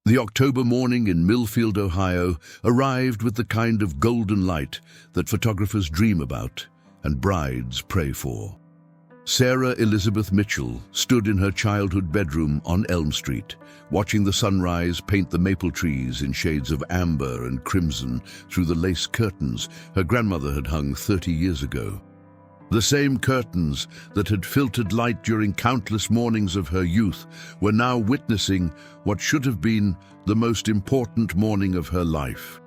The October morning in Millfield, Ohio, arrived with the kind of golden light that photographers dream about and brides pray for. Sarah Elizabeth Mitchell stood in her childhood bedroom on Elm Street, watching the sunrise paint the maple trees in shades of amber and crimson through the lace curtains her grandmother had hung 30 years ago. The same curtains that had filtered light during countless mornings of her youth were now witnessing what should have been the most important morning of her life.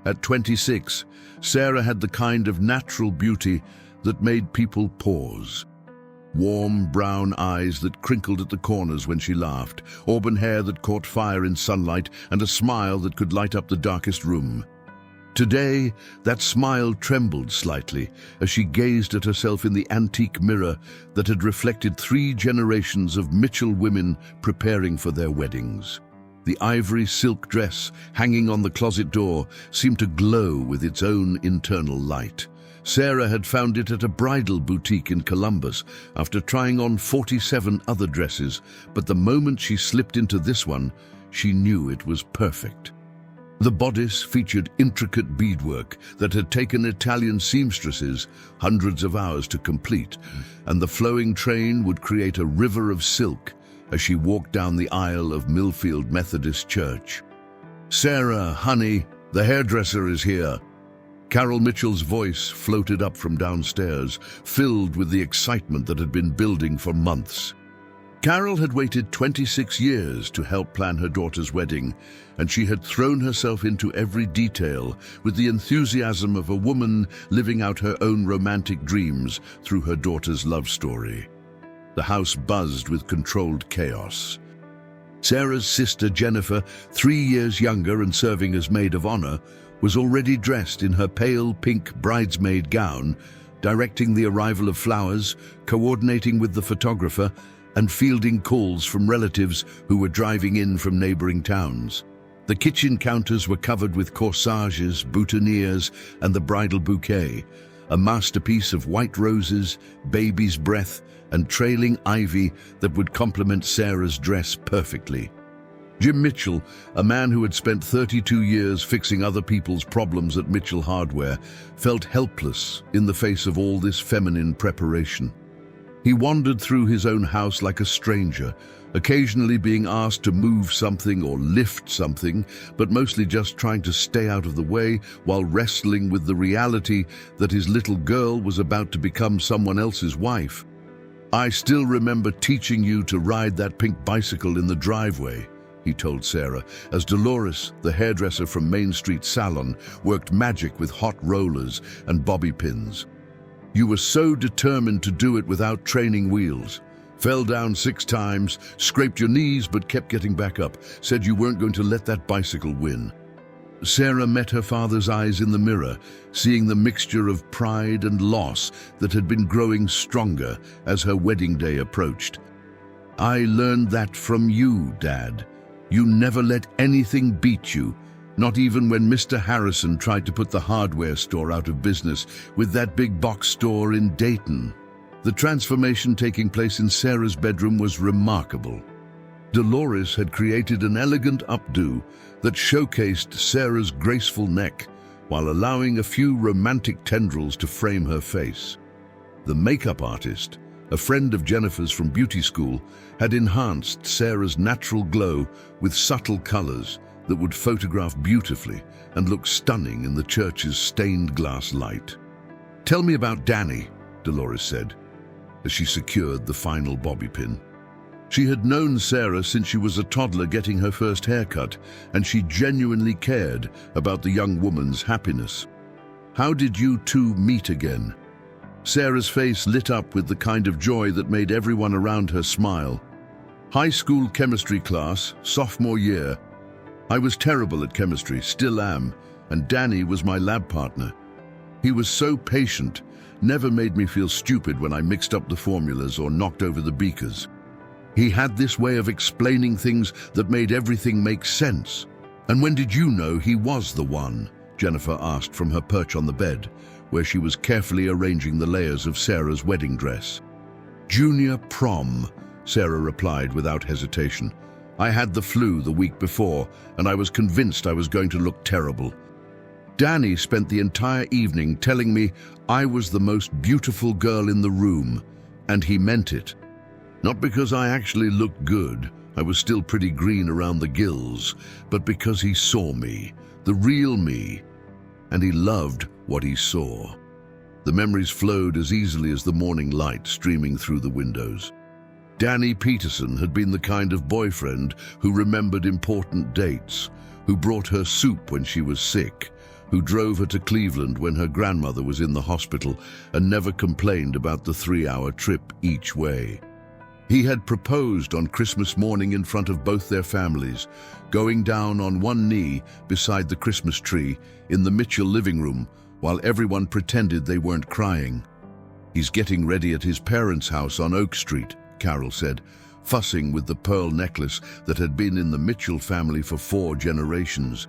At 26, Sarah had the kind of natural beauty that made people pause. Warm brown eyes that crinkled at the corners when she laughed, auburn hair that caught fire in sunlight, and a smile that could light up the darkest room. Today, that smile trembled slightly as she gazed at herself in the antique mirror that had reflected 3 generations of Mitchell women preparing for their weddings. The ivory silk dress hanging on the closet door seemed to glow with its own internal light. Sarah had found it at a bridal boutique in Columbus after trying on 47 other dresses, but the moment she slipped into this one, she knew it was perfect. The bodice featured intricate beadwork that had taken Italian seamstresses hundreds of hours to complete, and the flowing train would create a river of silk as she walked down the aisle of Millfield Methodist Church. "Sarah, honey, the hairdresser is here." Carol Mitchell's voice floated up from downstairs, filled with the excitement that had been building for months. Carol had waited 26 years to help plan her daughter's wedding, and she had thrown herself into every detail with the enthusiasm of a woman living out her own romantic dreams through her daughter's love story. The house buzzed with controlled chaos. Sarah's sister Jennifer, 3 years younger and serving as maid of honor, was already dressed in her pale pink bridesmaid gown, directing the arrival of flowers, coordinating with the photographer, and fielding calls from relatives who were driving in from neighboring towns. The kitchen counters were covered with corsages, boutonnieres, and the bridal bouquet, a masterpiece of white roses, baby's breath, and trailing ivy that would complement Sarah's dress perfectly. Jim Mitchell, a man who had spent 32 years fixing other people's problems at Mitchell Hardware, felt helpless in the face of all this feminine preparation. He wandered through his own house like a stranger, occasionally being asked to move something or lift something, but mostly just trying to stay out of the way while wrestling with the reality that his little girl was about to become someone else's wife. "I still remember teaching you to ride that pink bicycle in the driveway," he told Sarah, as Dolores, the hairdresser from Main Street Salon, worked magic with hot rollers and bobby pins. "You were so determined to do it without training wheels. Fell down 6 times, scraped your knees but kept getting back up, said you weren't going to let that bicycle win." Sarah met her father's eyes in the mirror, seeing the mixture of pride and loss that had been growing stronger as her wedding day approached. "I learned that from you, Dad. You never let anything beat you, not even when Mr. Harrison tried to put the hardware store out of business with that big box store in Dayton." The transformation taking place in Sarah's bedroom was remarkable. Dolores had created an elegant updo that showcased Sarah's graceful neck while allowing a few romantic tendrils to frame her face. The makeup artist, a friend of Jennifer's from beauty school, had enhanced Sarah's natural glow with subtle colors that would photograph beautifully and look stunning in the church's stained glass light. "Tell me about Danny," Dolores said, as she secured the final bobby pin. She had known Sarah since she was a toddler getting her first haircut, and she genuinely cared about the young woman's happiness. "How did you two meet again?" Sarah's face lit up with the kind of joy that made everyone around her smile. "High school chemistry class, sophomore year. I was terrible at chemistry, still am, and Danny was my lab partner. He was so patient, never made me feel stupid when I mixed up the formulas or knocked over the beakers. He had this way of explaining things that made everything make sense." "And when did you know he was the one?" Jennifer asked from her perch on the bed, where she was carefully arranging the layers of Sarah's wedding dress. "Junior prom," Sarah replied without hesitation. I had the flu the week before, and I was convinced I was going to look terrible. Danny spent the entire evening telling me I was the most beautiful girl in the room, and he meant it. Not because I actually looked good, I was still pretty green around the gills, but because he saw me, the real me, and he loved what he saw. The memories flowed as easily as the morning light streaming through the windows. Danny Peterson had been the kind of boyfriend who remembered important dates, who brought her soup when she was sick, who drove her to Cleveland when her grandmother was in the hospital and never complained about the 3-hour trip each way. He had proposed on Christmas morning in front of both their families, going down on one knee beside the Christmas tree in the Mitchell living room while everyone pretended they weren't crying. "He's getting ready at his parents' house on Oak Street," Carol said, fussing with the pearl necklace that had been in the Mitchell family for 4 generations.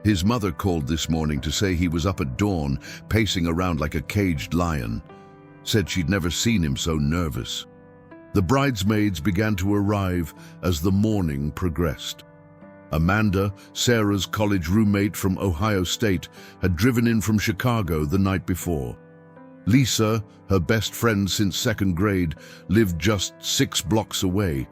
His mother called this morning to say he was up at dawn, pacing around like a caged lion. Said she'd never seen him so nervous. The bridesmaids began to arrive as the morning progressed. Amanda, Sarah's college roommate from Ohio State, had driven in from Chicago the night before. Lisa, her best friend since 2nd grade, lived just 6 blocks away,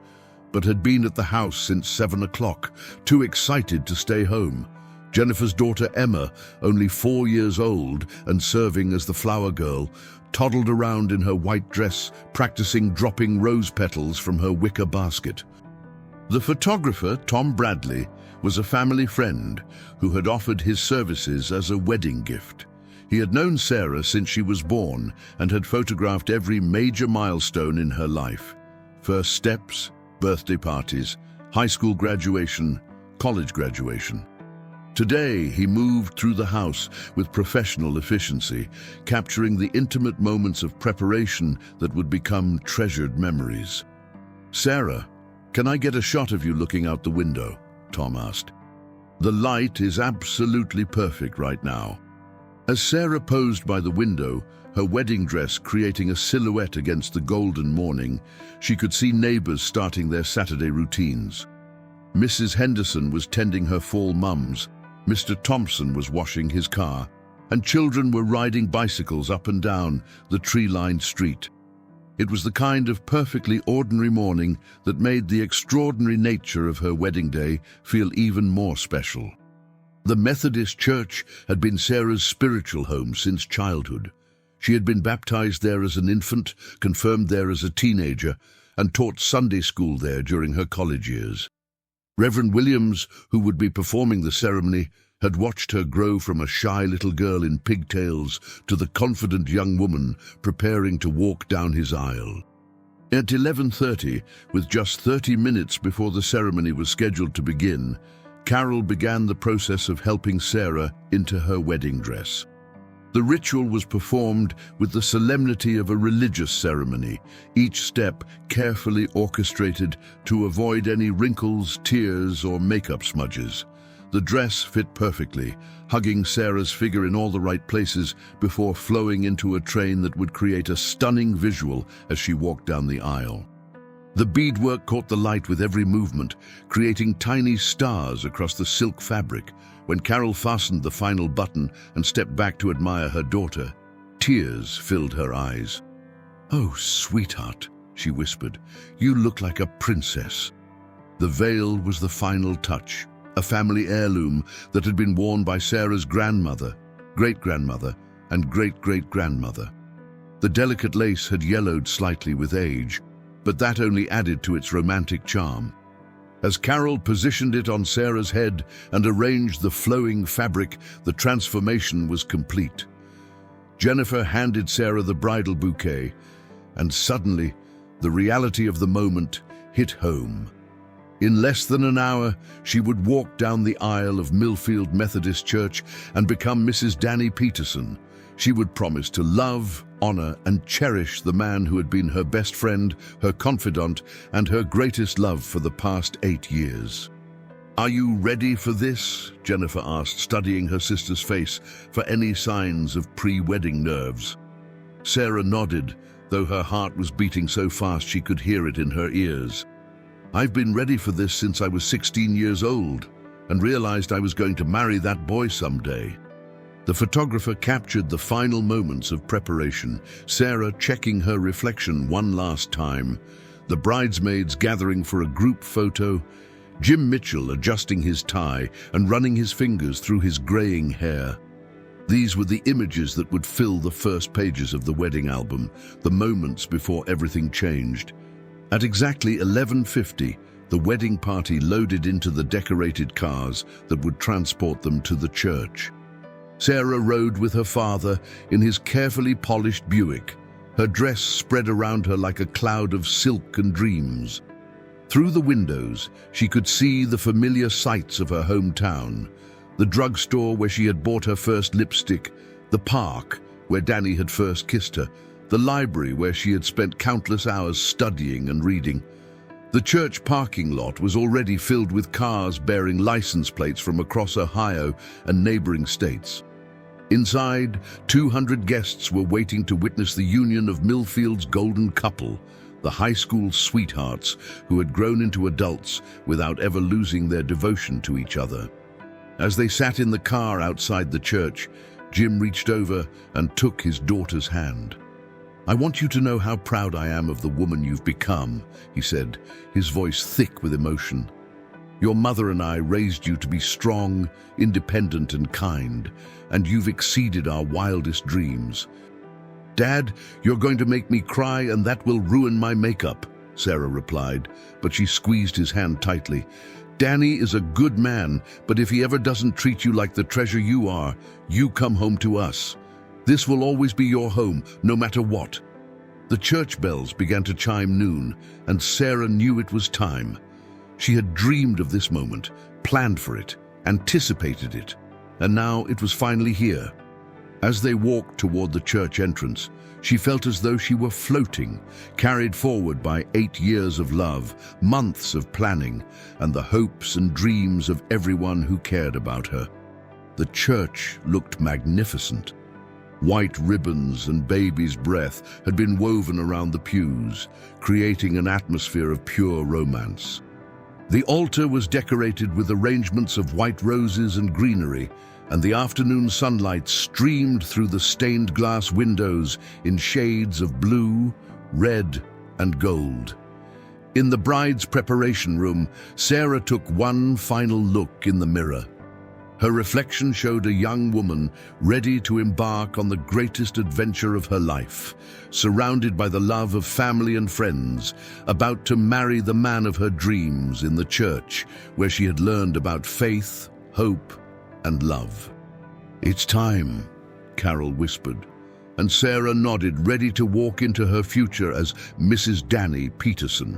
but had been at the house since 7 o'clock, too excited to stay home. Jennifer's daughter Emma, only 4 years old and serving as the flower girl, toddled around in her white dress, practicing dropping rose petals from her wicker basket. The photographer, Tom Bradley, was a family friend who had offered his services as a wedding gift. He had known Sarah since she was born and had photographed every major milestone in her life. First steps, birthday parties, high school graduation, college graduation. Today, he moved through the house with professional efficiency, capturing the intimate moments of preparation that would become treasured memories. "Sarah, can I get a shot of you looking out the window?" Tom asked. "The light is absolutely perfect right now." As Sarah posed by the window, her wedding dress creating a silhouette against the golden morning, she could see neighbors starting their Saturday routines. Mrs. Henderson was tending her fall mums, Mr. Thompson was washing his car, and children were riding bicycles up and down the tree-lined street. It was the kind of perfectly ordinary morning that made the extraordinary nature of her wedding day feel even more special. The Methodist Church had been Sarah's spiritual home since childhood. She had been baptized there as an infant, confirmed there as a teenager, and taught Sunday school there during her college years. Reverend Williams, who would be performing the ceremony, had watched her grow from a shy little girl in pigtails to the confident young woman preparing to walk down his aisle. At 11:30, with just 30 minutes before the ceremony was scheduled to begin, Carol began the process of helping Sarah into her wedding dress. The ritual was performed with the solemnity of a religious ceremony, each step carefully orchestrated to avoid any wrinkles, tears, or makeup smudges. The dress fit perfectly, hugging Sarah's figure in all the right places before flowing into a train that would create a stunning visual as she walked down the aisle. The beadwork caught the light with every movement, creating tiny stars across the silk fabric. When Carol fastened the final button and stepped back to admire her daughter, tears filled her eyes. "Oh, sweetheart," she whispered, "you look like a princess." The veil was the final touch, a family heirloom that had been worn by Sarah's grandmother, great-grandmother, and great-great-grandmother. The delicate lace had yellowed slightly with age, but that only added to its romantic charm. As Carol positioned it on Sarah's head and arranged the flowing fabric, the transformation was complete. Jennifer handed Sarah the bridal bouquet, and suddenly, the reality of the moment hit home. In less than an hour, she would walk down the aisle of Millfield Methodist Church and become Mrs. Danny Peterson. She would promise to love, honor, and cherish the man who had been her best friend, her confidant, and her greatest love for the past 8 years. "Are you ready for this?" Jennifer asked, studying her sister's face for any signs of pre-wedding nerves. Sarah nodded, though her heart was beating so fast she could hear it in her ears. I've been ready for this since I was 16 years old and realized I was going to marry that boy someday. The photographer captured the final moments of preparation, Sarah checking her reflection one last time, the bridesmaids gathering for a group photo, Jim Mitchell adjusting his tie and running his fingers through his graying hair. These were the images that would fill the first pages of the wedding album, the moments before everything changed. At exactly 11:50, the wedding party loaded into the decorated cars that would transport them to the church. Sarah rode with her father in his carefully polished Buick, her dress spread around her like a cloud of silk and dreams. Through the windows, she could see the familiar sights of her hometown, the drugstore where she had bought her first lipstick, the park where Danny had first kissed her, the library where she had spent countless hours studying and reading. The church parking lot was already filled with cars bearing license plates from across Ohio and neighboring states. Inside, 200 guests were waiting to witness the union of Millfield's golden couple, the high school sweethearts who had grown into adults without ever losing their devotion to each other. As they sat in the car outside the church, Jim reached over and took his daughter's hand. "I want you to know how proud I am of the woman you've become," he said, his voice thick with emotion. "Your mother and I raised you to be strong, independent, and kind, and you've exceeded our wildest dreams." "Dad, you're going to make me cry and that will ruin my makeup," Sarah replied, but she squeezed his hand tightly. "Danny is a good man, but if he ever doesn't treat you like the treasure you are, you come home to us. This will always be your home, no matter what." The church bells began to chime noon, and Sarah knew it was time. She had dreamed of this moment, planned for it, anticipated it, and now it was finally here. As they walked toward the church entrance, she felt as though she were floating, carried forward by 8 years of love, months of planning, and the hopes and dreams of everyone who cared about her. The church looked magnificent. White ribbons and baby's breath had been woven around the pews, creating an atmosphere of pure romance. The altar was decorated with arrangements of white roses and greenery, and the afternoon sunlight streamed through the stained glass windows in shades of blue, red, and gold. In the bride's preparation room, Sarah took one final look in the mirror. Her reflection showed a young woman ready to embark on the greatest adventure of her life, surrounded by the love of family and friends, about to marry the man of her dreams in the church where she had learned about faith, hope, and love. "It's time," Carol whispered, and Sarah nodded, ready to walk into her future as Mrs. Danny Peterson.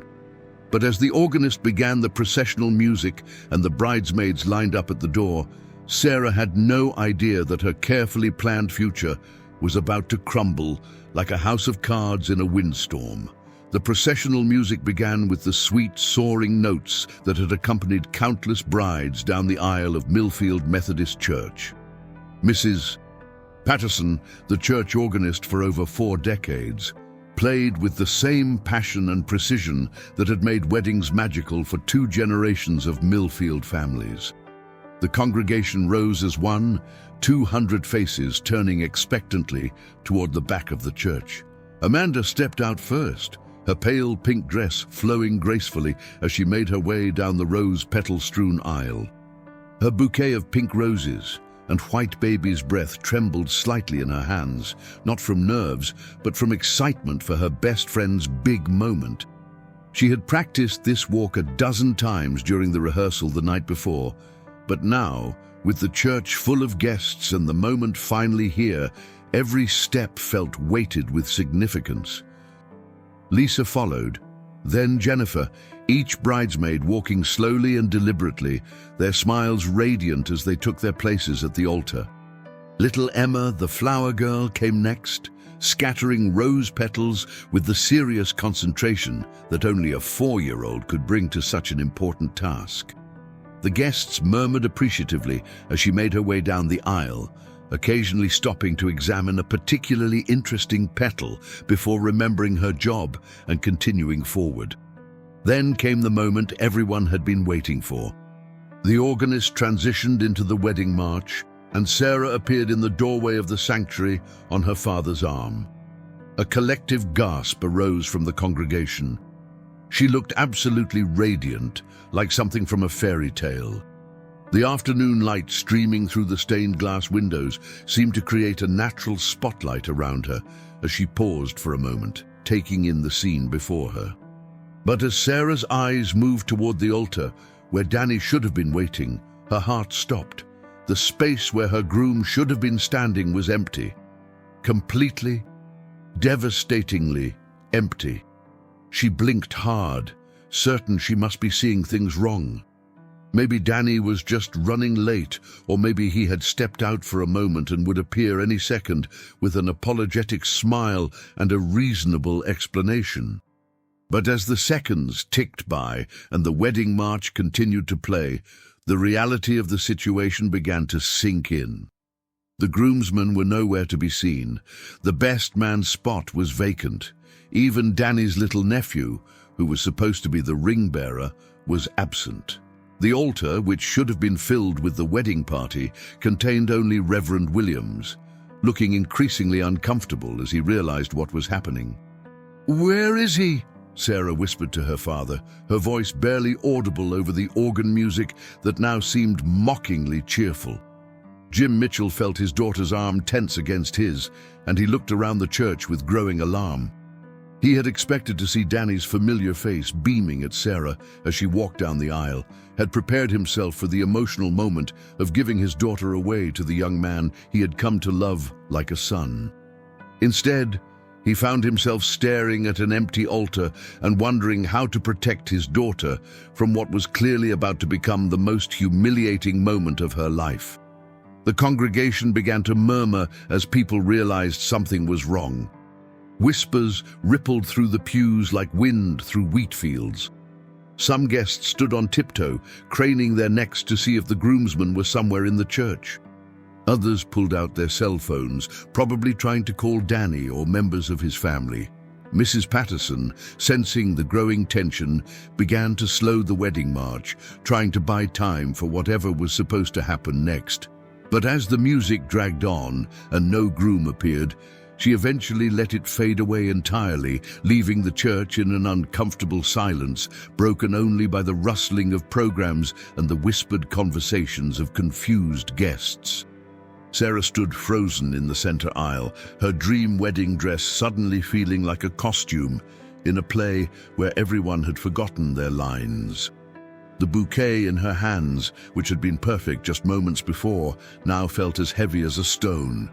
But as the organist began the processional music and the bridesmaids lined up at the door, Sarah had no idea that her carefully planned future was about to crumble like a house of cards in a windstorm. The processional music began with the sweet, soaring notes that had accompanied countless brides down the aisle of Millfield Methodist Church. Mrs. Patterson, the church organist for over 4 decades, played with the same passion and precision that had made weddings magical for 2 generations of Millfield families. The congregation rose as one, 200 faces turning expectantly toward the back of the church. Amanda stepped out first, her pale pink dress flowing gracefully as she made her way down the rose-petal-strewn aisle. Her bouquet of pink roses and white baby's breath trembled slightly in her hands, not from nerves, but from excitement for her best friend's big moment. She had practiced this walk a dozen times during the rehearsal the night before, but now, with the church full of guests and the moment finally here, every step felt weighted with significance. Lisa followed, then Jennifer, each bridesmaid walking slowly and deliberately, their smiles radiant as they took their places at the altar. Little Emma, the flower girl, came next, scattering rose petals with the serious concentration that only a 4-year-old could bring to such an important task. The guests murmured appreciatively as she made her way down the aisle, occasionally stopping to examine a particularly interesting petal before remembering her job and continuing forward. Then came the moment everyone had been waiting for. The organist transitioned into the wedding march, and Sarah appeared in the doorway of the sanctuary on her father's arm. A collective gasp arose from the congregation. She looked absolutely radiant, like something from a fairy tale. The afternoon light streaming through the stained glass windows seemed to create a natural spotlight around her as she paused for a moment, taking in the scene before her. But as Sarah's eyes moved toward the altar, where Danny should have been waiting, her heart stopped. The space where her groom should have been standing was empty. Completely, devastatingly empty. She blinked hard, certain she must be seeing things wrong. Maybe Danny was just running late, or maybe he had stepped out for a moment and would appear any second with an apologetic smile and a reasonable explanation. But as the seconds ticked by and the wedding march continued to play, the reality of the situation began to sink in. The groomsmen were nowhere to be seen. The best man's spot was vacant. Even Danny's little nephew, who was supposed to be the ring bearer, was absent. The altar, which should have been filled with the wedding party, contained only Reverend Williams, looking increasingly uncomfortable as he realized what was happening. "Where is he?" Sarah whispered to her father, her voice barely audible over the organ music that now seemed mockingly cheerful. Jim Mitchell felt his daughter's arm tense against his, and he looked around the church with growing alarm. He had expected to see Danny's familiar face beaming at Sarah as she walked down the aisle, had prepared himself for the emotional moment of giving his daughter away to the young man he had come to love like a son. Instead, he found himself staring at an empty altar and wondering how to protect his daughter from what was clearly about to become the most humiliating moment of her life. The congregation began to murmur as people realized something was wrong. Whispers rippled through the pews like wind through wheat fields. Some guests stood on tiptoe, craning their necks to see if the groomsmen were somewhere in the church. Others pulled out their cell phones, probably trying to call Danny or members of his family. Mrs. Patterson, sensing the growing tension, began to slow the wedding march, trying to buy time for whatever was supposed to happen next. But as the music dragged on and no groom appeared, she eventually let it fade away entirely, leaving the church in an uncomfortable silence, broken only by the rustling of programs and the whispered conversations of confused guests. Sarah stood frozen in the center aisle, her dream wedding dress suddenly feeling like a costume in a play where everyone had forgotten their lines. The bouquet in her hands, which had been perfect just moments before, now felt as heavy as a stone.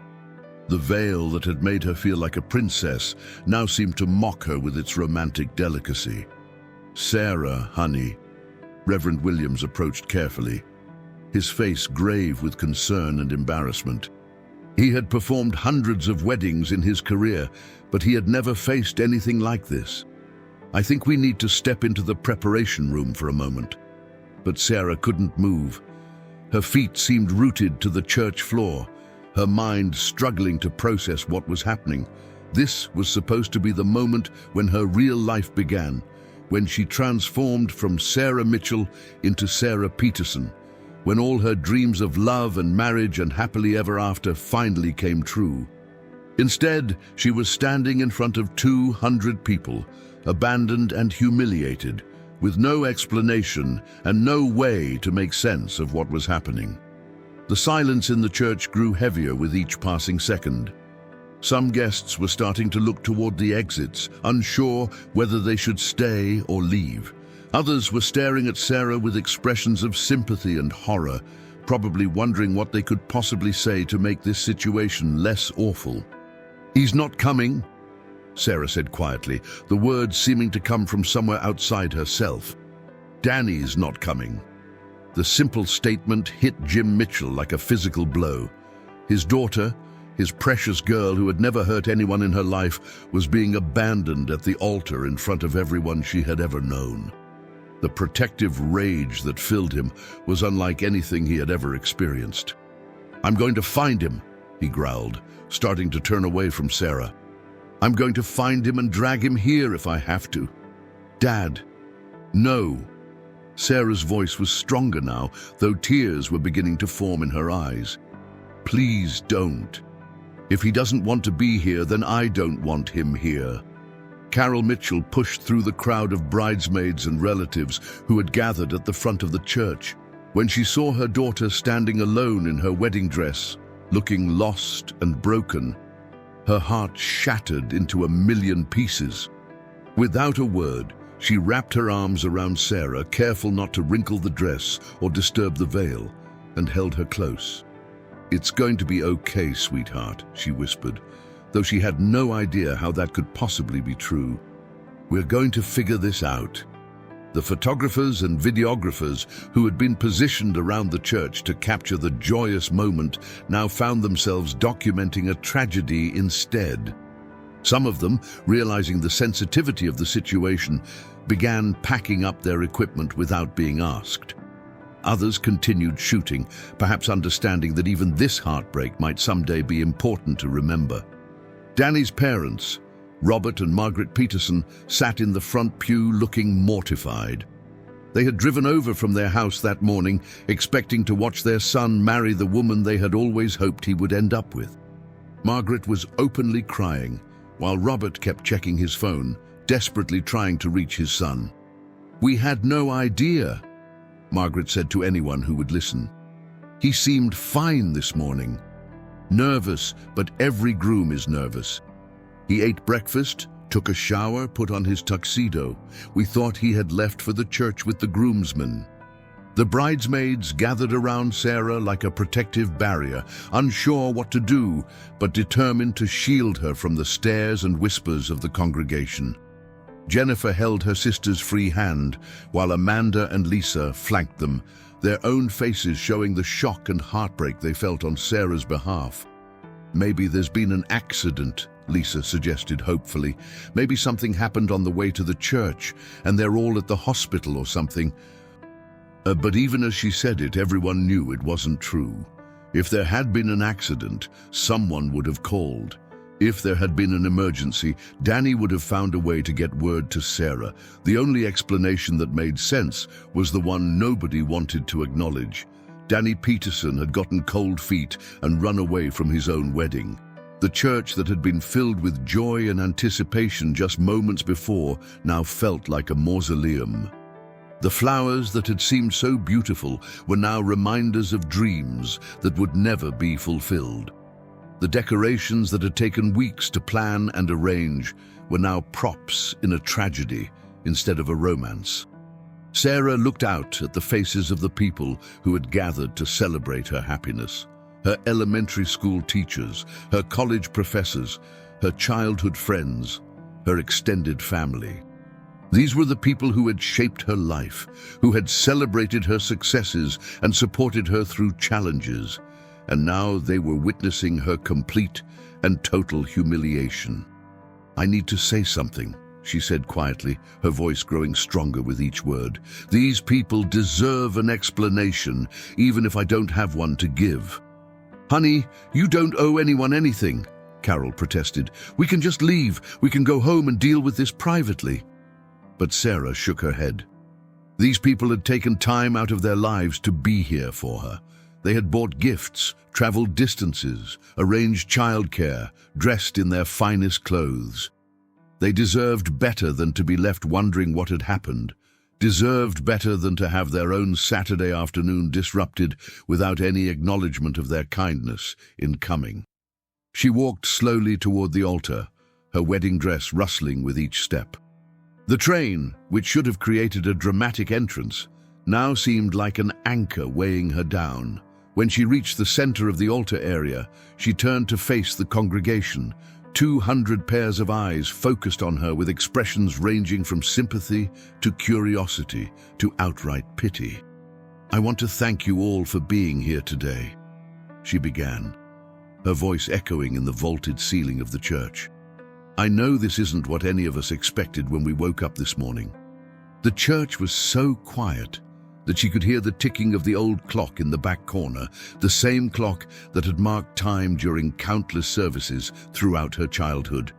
The veil that had made her feel like a princess now seemed to mock her with its romantic delicacy. "Sarah, honey." Reverend Williams approached carefully, his face grave with concern and embarrassment. He had performed hundreds of weddings in his career, but he had never faced anything like this. "I think we need to step into the preparation room for a moment." But Sarah couldn't move. Her feet seemed rooted to the church floor, her mind struggling to process what was happening. This was supposed to be the moment when her real life began, when she transformed from Sarah Mitchell into Sarah Peterson, when all her dreams of love and marriage and happily ever after finally came true. Instead, she was standing in front of 200 people, abandoned and humiliated, with no explanation and no way to make sense of what was happening. The silence in the church grew heavier with each passing second. Some guests were starting to look toward the exits, unsure whether they should stay or leave. Others were staring at Sarah with expressions of sympathy and horror, probably wondering what they could possibly say to make this situation less awful. "He's not coming," Sarah said quietly, the words seeming to come from somewhere outside herself. "Danny's not coming." The simple statement hit Jim Mitchell like a physical blow. His daughter, his precious girl who had never hurt anyone in her life, was being abandoned at the altar in front of everyone she had ever known. The protective rage that filled him was unlike anything he had ever experienced. "I'm going to find him," he growled, starting to turn away from Sarah. "I'm going to find him and drag him here if I have to. Dad." No. Sarah's voice was stronger now, though tears were beginning to form in her eyes. Please don't. If he doesn't want to be here, then I don't want him here. Carol Mitchell pushed through the crowd of bridesmaids and relatives who had gathered at the front of the church. When she saw her daughter standing alone in her wedding dress, looking lost and broken, her heart shattered into a million pieces. Without a word, she wrapped her arms around Sarah, careful not to wrinkle the dress or disturb the veil, and held her close. "It's going to be okay, sweetheart," she whispered, though she had no idea how that could possibly be true. "We're going to figure this out." The photographers and videographers who had been positioned around the church to capture the joyous moment now found themselves documenting a tragedy instead. Some of them, realizing the sensitivity of the situation, began packing up their equipment without being asked. Others continued shooting, perhaps understanding that even this heartbreak might someday be important to remember. Danny's parents, Robert and Margaret Peterson, sat in the front pew looking mortified. They had driven over from their house that morning, expecting to watch their son marry the woman they had always hoped he would end up with. Margaret was openly crying, while Robert kept checking his phone, desperately trying to reach his son. "We had no idea," Margaret said to anyone who would listen. "He seemed fine this morning. Nervous, but every groom is nervous. He ate breakfast, took a shower, put on his tuxedo. We thought he had left for the church with the groomsmen." The bridesmaids gathered around Sarah like a protective barrier, unsure what to do, but determined to shield her from the stares and whispers of the congregation. Jennifer held her sister's free hand, while Amanda and Lisa flanked them, their own faces showing the shock and heartbreak they felt on Sarah's behalf. "Maybe there's been an accident," Lisa suggested hopefully. "Maybe something happened on the way to the church, and they're all at the hospital or something." But even as she said it, everyone knew it wasn't true. If there had been an accident, someone would have called. If there had been an emergency, Danny would have found a way to get word to Sarah. The only explanation that made sense was the one nobody wanted to acknowledge. Danny Peterson had gotten cold feet and run away from his own wedding. The church that had been filled with joy and anticipation just moments before now felt like a mausoleum. The flowers that had seemed so beautiful were now reminders of dreams that would never be fulfilled. The decorations that had taken weeks to plan and arrange were now props in a tragedy instead of a romance. Sarah looked out at the faces of the people who had gathered to celebrate her happiness. Her elementary school teachers, her college professors, her childhood friends, her extended family. These were the people who had shaped her life, who had celebrated her successes and supported her through challenges, and now they were witnessing her complete and total humiliation. "I need to say something," she said quietly, her voice growing stronger with each word. "These people deserve an explanation, even if I don't have one to give." "Honey, you don't owe anyone anything," Carol protested. "We can just leave. We can go home and deal with this privately." But Sarah shook her head. These people had taken time out of their lives to be here for her. They had bought gifts, traveled distances, arranged childcare, dressed in their finest clothes. They deserved better than to be left wondering what had happened, deserved better than to have their own Saturday afternoon disrupted without any acknowledgement of their kindness in coming. She walked slowly toward the altar, her wedding dress rustling with each step. The train, which should have created a dramatic entrance, now seemed like an anchor weighing her down. When she reached the center of the altar area, she turned to face the congregation, 200 pairs of eyes focused on her with expressions ranging from sympathy to curiosity to outright pity. "I want to thank you all for being here today," she began, her voice echoing in the vaulted ceiling of the church. "I know this isn't what any of us expected when we woke up this morning." The church was so quiet that she could hear the ticking of the old clock in the back corner, the same clock that had marked time during countless services throughout her childhood.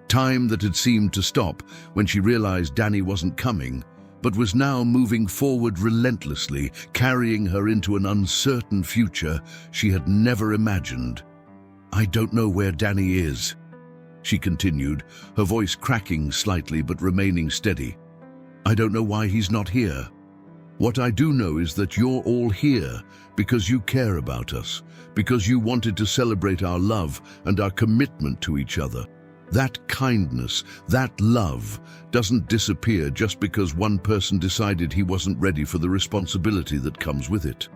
Time that had seemed to stop when she realized Danny wasn't coming, but was now moving forward relentlessly, carrying her into an uncertain future she had never imagined. "I don't know where Danny is," she continued, her voice cracking slightly but remaining steady. "I don't know why he's not here. What I do know is that you're all here because you care about us, because you wanted to celebrate our love and our commitment to each other. That kindness, that love, doesn't disappear just because one person decided he wasn't ready for the responsibility that comes with it."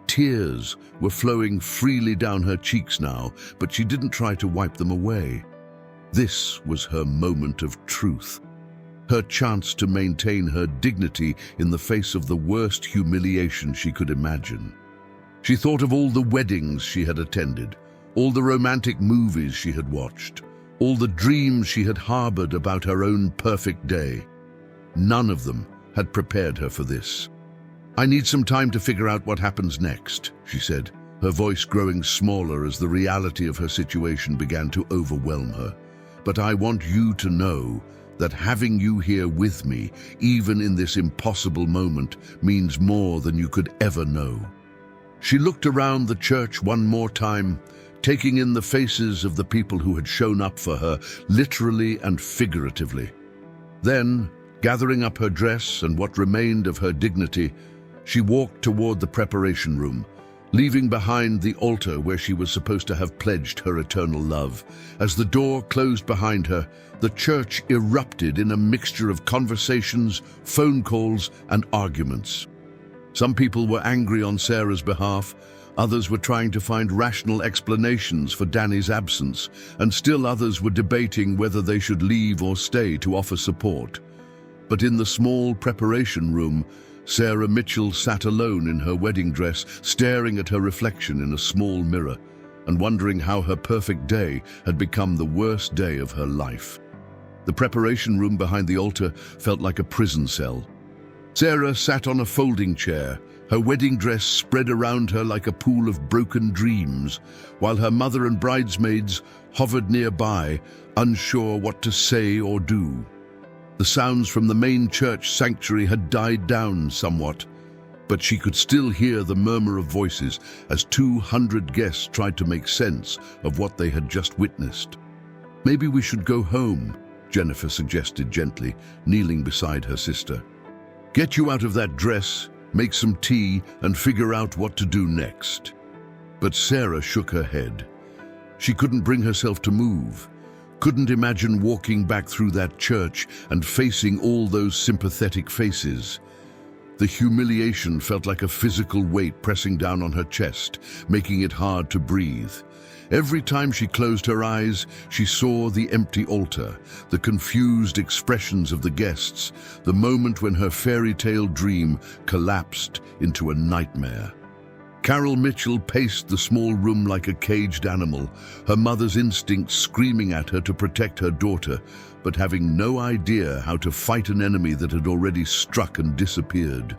Tears were flowing freely down her cheeks now, but she didn't try to wipe them away. This was her moment of truth, her chance to maintain her dignity in the face of the worst humiliation she could imagine. She thought of all the weddings she had attended, all the romantic movies she had watched, all the dreams she had harbored about her own perfect day. None of them had prepared her for this. "I need some time to figure out what happens next," she said, her voice growing smaller as the reality of her situation began to overwhelm her. "But I want you to know that having you here with me, even in this impossible moment, means more than you could ever know." She looked around the church one more time, taking in the faces of the people who had shown up for her, literally and figuratively. Then, gathering up her dress and what remained of her dignity, she walked toward the preparation room, leaving behind the altar where she was supposed to have pledged her eternal love. As the door closed behind her, the church erupted in a mixture of conversations, phone calls, and arguments. Some people were angry on Sarah's behalf, others were trying to find rational explanations for Danny's absence, and still others were debating whether they should leave or stay to offer support. But in the small preparation room, Sarah Mitchell sat alone in her wedding dress, staring at her reflection in a small mirror, and wondering how her perfect day had become the worst day of her life. The preparation room behind the altar felt like a prison cell. Sarah sat on a folding chair, her wedding dress spread around her like a pool of broken dreams, while her mother and bridesmaids hovered nearby, unsure what to say or do. The sounds from the main church sanctuary had died down somewhat, but she could still hear the murmur of voices as 200 guests tried to make sense of what they had just witnessed. "Maybe we should go home," Jennifer suggested gently, kneeling beside her sister. "Get you out of that dress, make some tea, and figure out what to do next." But Sarah shook her head. She couldn't bring herself to move, couldn't imagine walking back through that church and facing all those sympathetic faces. The humiliation felt like a physical weight pressing down on her chest, making it hard to breathe. Every time she closed her eyes, she saw the empty altar, the confused expressions of the guests, the moment when her fairy tale dream collapsed into a nightmare. Carol Mitchell paced the small room like a caged animal, her mother's instincts screaming at her to protect her daughter, but having no idea how to fight an enemy that had already struck and disappeared.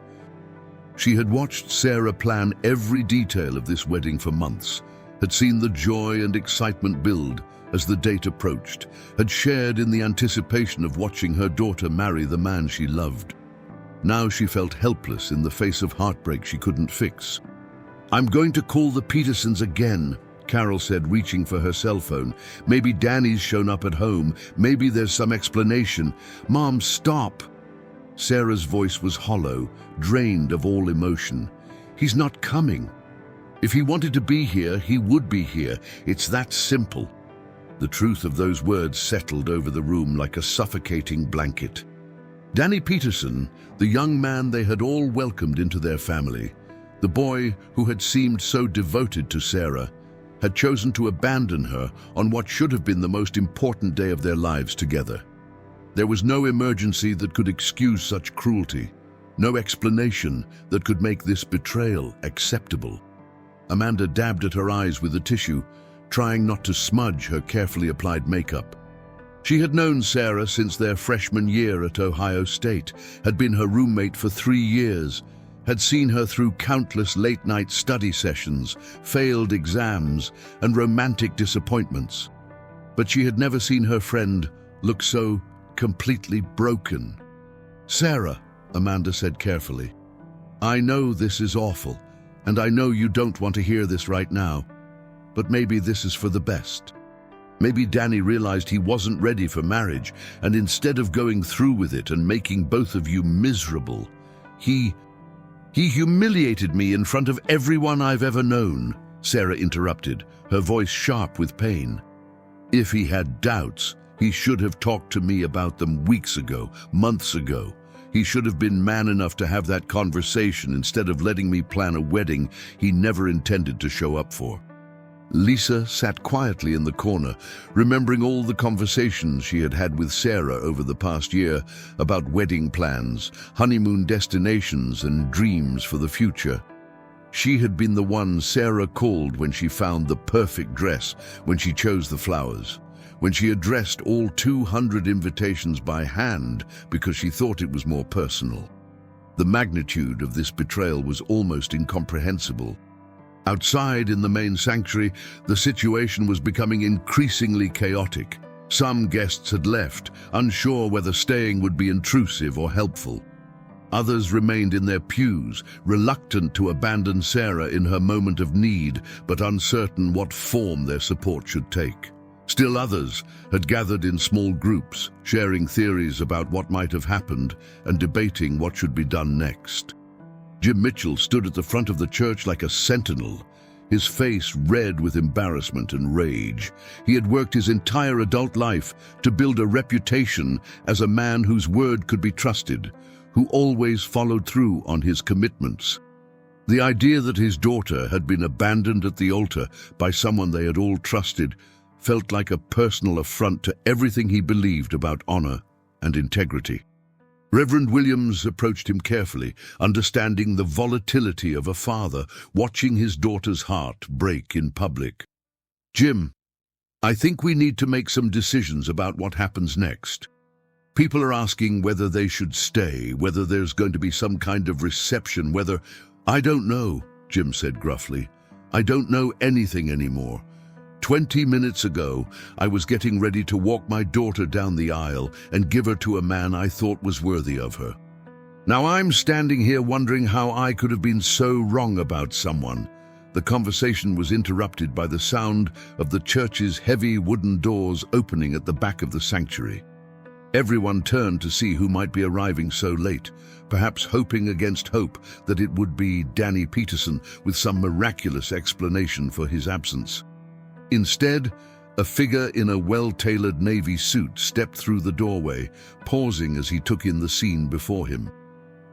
She had watched Sarah plan every detail of this wedding for months, had seen the joy and excitement build as the date approached, had shared in the anticipation of watching her daughter marry the man she loved. Now she felt helpless in the face of heartbreak she couldn't fix. "I'm going to call the Petersons again," Carol said, reaching for her cell phone. "Maybe Danny's shown up at home. Maybe there's some explanation." "Mom, stop!" Sarah's voice was hollow, drained of all emotion. "He's not coming. If he wanted to be here, he would be here. It's that simple." The truth of those words settled over the room like a suffocating blanket. Danny Peterson, the young man they had all welcomed into their family, the boy who had seemed so devoted to Sarah, had chosen to abandon her on what should have been the most important day of their lives together. There was no emergency that could excuse such cruelty, no explanation that could make this betrayal acceptable. Amanda dabbed at her eyes with a tissue, trying not to smudge her carefully applied makeup. She had known Sarah since their freshman year at Ohio State, had been her roommate for 3 years, had seen her through countless late-night study sessions, failed exams, and romantic disappointments. But she had never seen her friend look so completely broken. "Sarah," Amanda said carefully. "I know this is awful, and I know you don't want to hear this right now, but maybe this is for the best. Maybe Danny realized he wasn't ready for marriage, and instead of going through with it and making both of you miserable, he humiliated me in front of everyone I've ever known," Sarah interrupted, her voice sharp with pain. "If he had doubts, he should have talked to me about them weeks ago, months ago. He should have been man enough to have that conversation instead of letting me plan a wedding he never intended to show up for." Lisa sat quietly in the corner, remembering all the conversations she had had with Sarah over the past year about wedding plans, honeymoon destinations, and dreams for the future. She had been the one Sarah called when she found the perfect dress, when she chose the flowers, when she addressed all 200 invitations by hand because she thought it was more personal. The magnitude of this betrayal was almost incomprehensible. Outside in the main sanctuary, the situation was becoming increasingly chaotic. Some guests had left, unsure whether staying would be intrusive or helpful. Others remained in their pews, reluctant to abandon Sarah in her moment of need, but uncertain what form their support should take. Still others had gathered in small groups, sharing theories about what might have happened and debating what should be done next. Jim Mitchell stood at the front of the church like a sentinel, his face red with embarrassment and rage. He had worked his entire adult life to build a reputation as a man whose word could be trusted, who always followed through on his commitments. The idea that his daughter had been abandoned at the altar by someone they had all trusted felt like a personal affront to everything he believed about honor and integrity. Reverend Williams approached him carefully, understanding the volatility of a father watching his daughter's heart break in public. "Jim, I think we need to make some decisions about what happens next. People are asking whether they should stay, whether there's going to be some kind of reception, whether—" "I don't know," Jim said gruffly. "I don't know anything anymore. 20 minutes ago, I was getting ready to walk my daughter down the aisle and give her to a man I thought was worthy of her. Now I'm standing here wondering how I could have been so wrong about someone." The conversation was interrupted by the sound of the church's heavy wooden doors opening at the back of the sanctuary. Everyone turned to see who might be arriving so late, perhaps hoping against hope that it would be Danny Peterson with some miraculous explanation for his absence. Instead, a figure in a well-tailored navy suit stepped through the doorway, pausing as he took in the scene before him.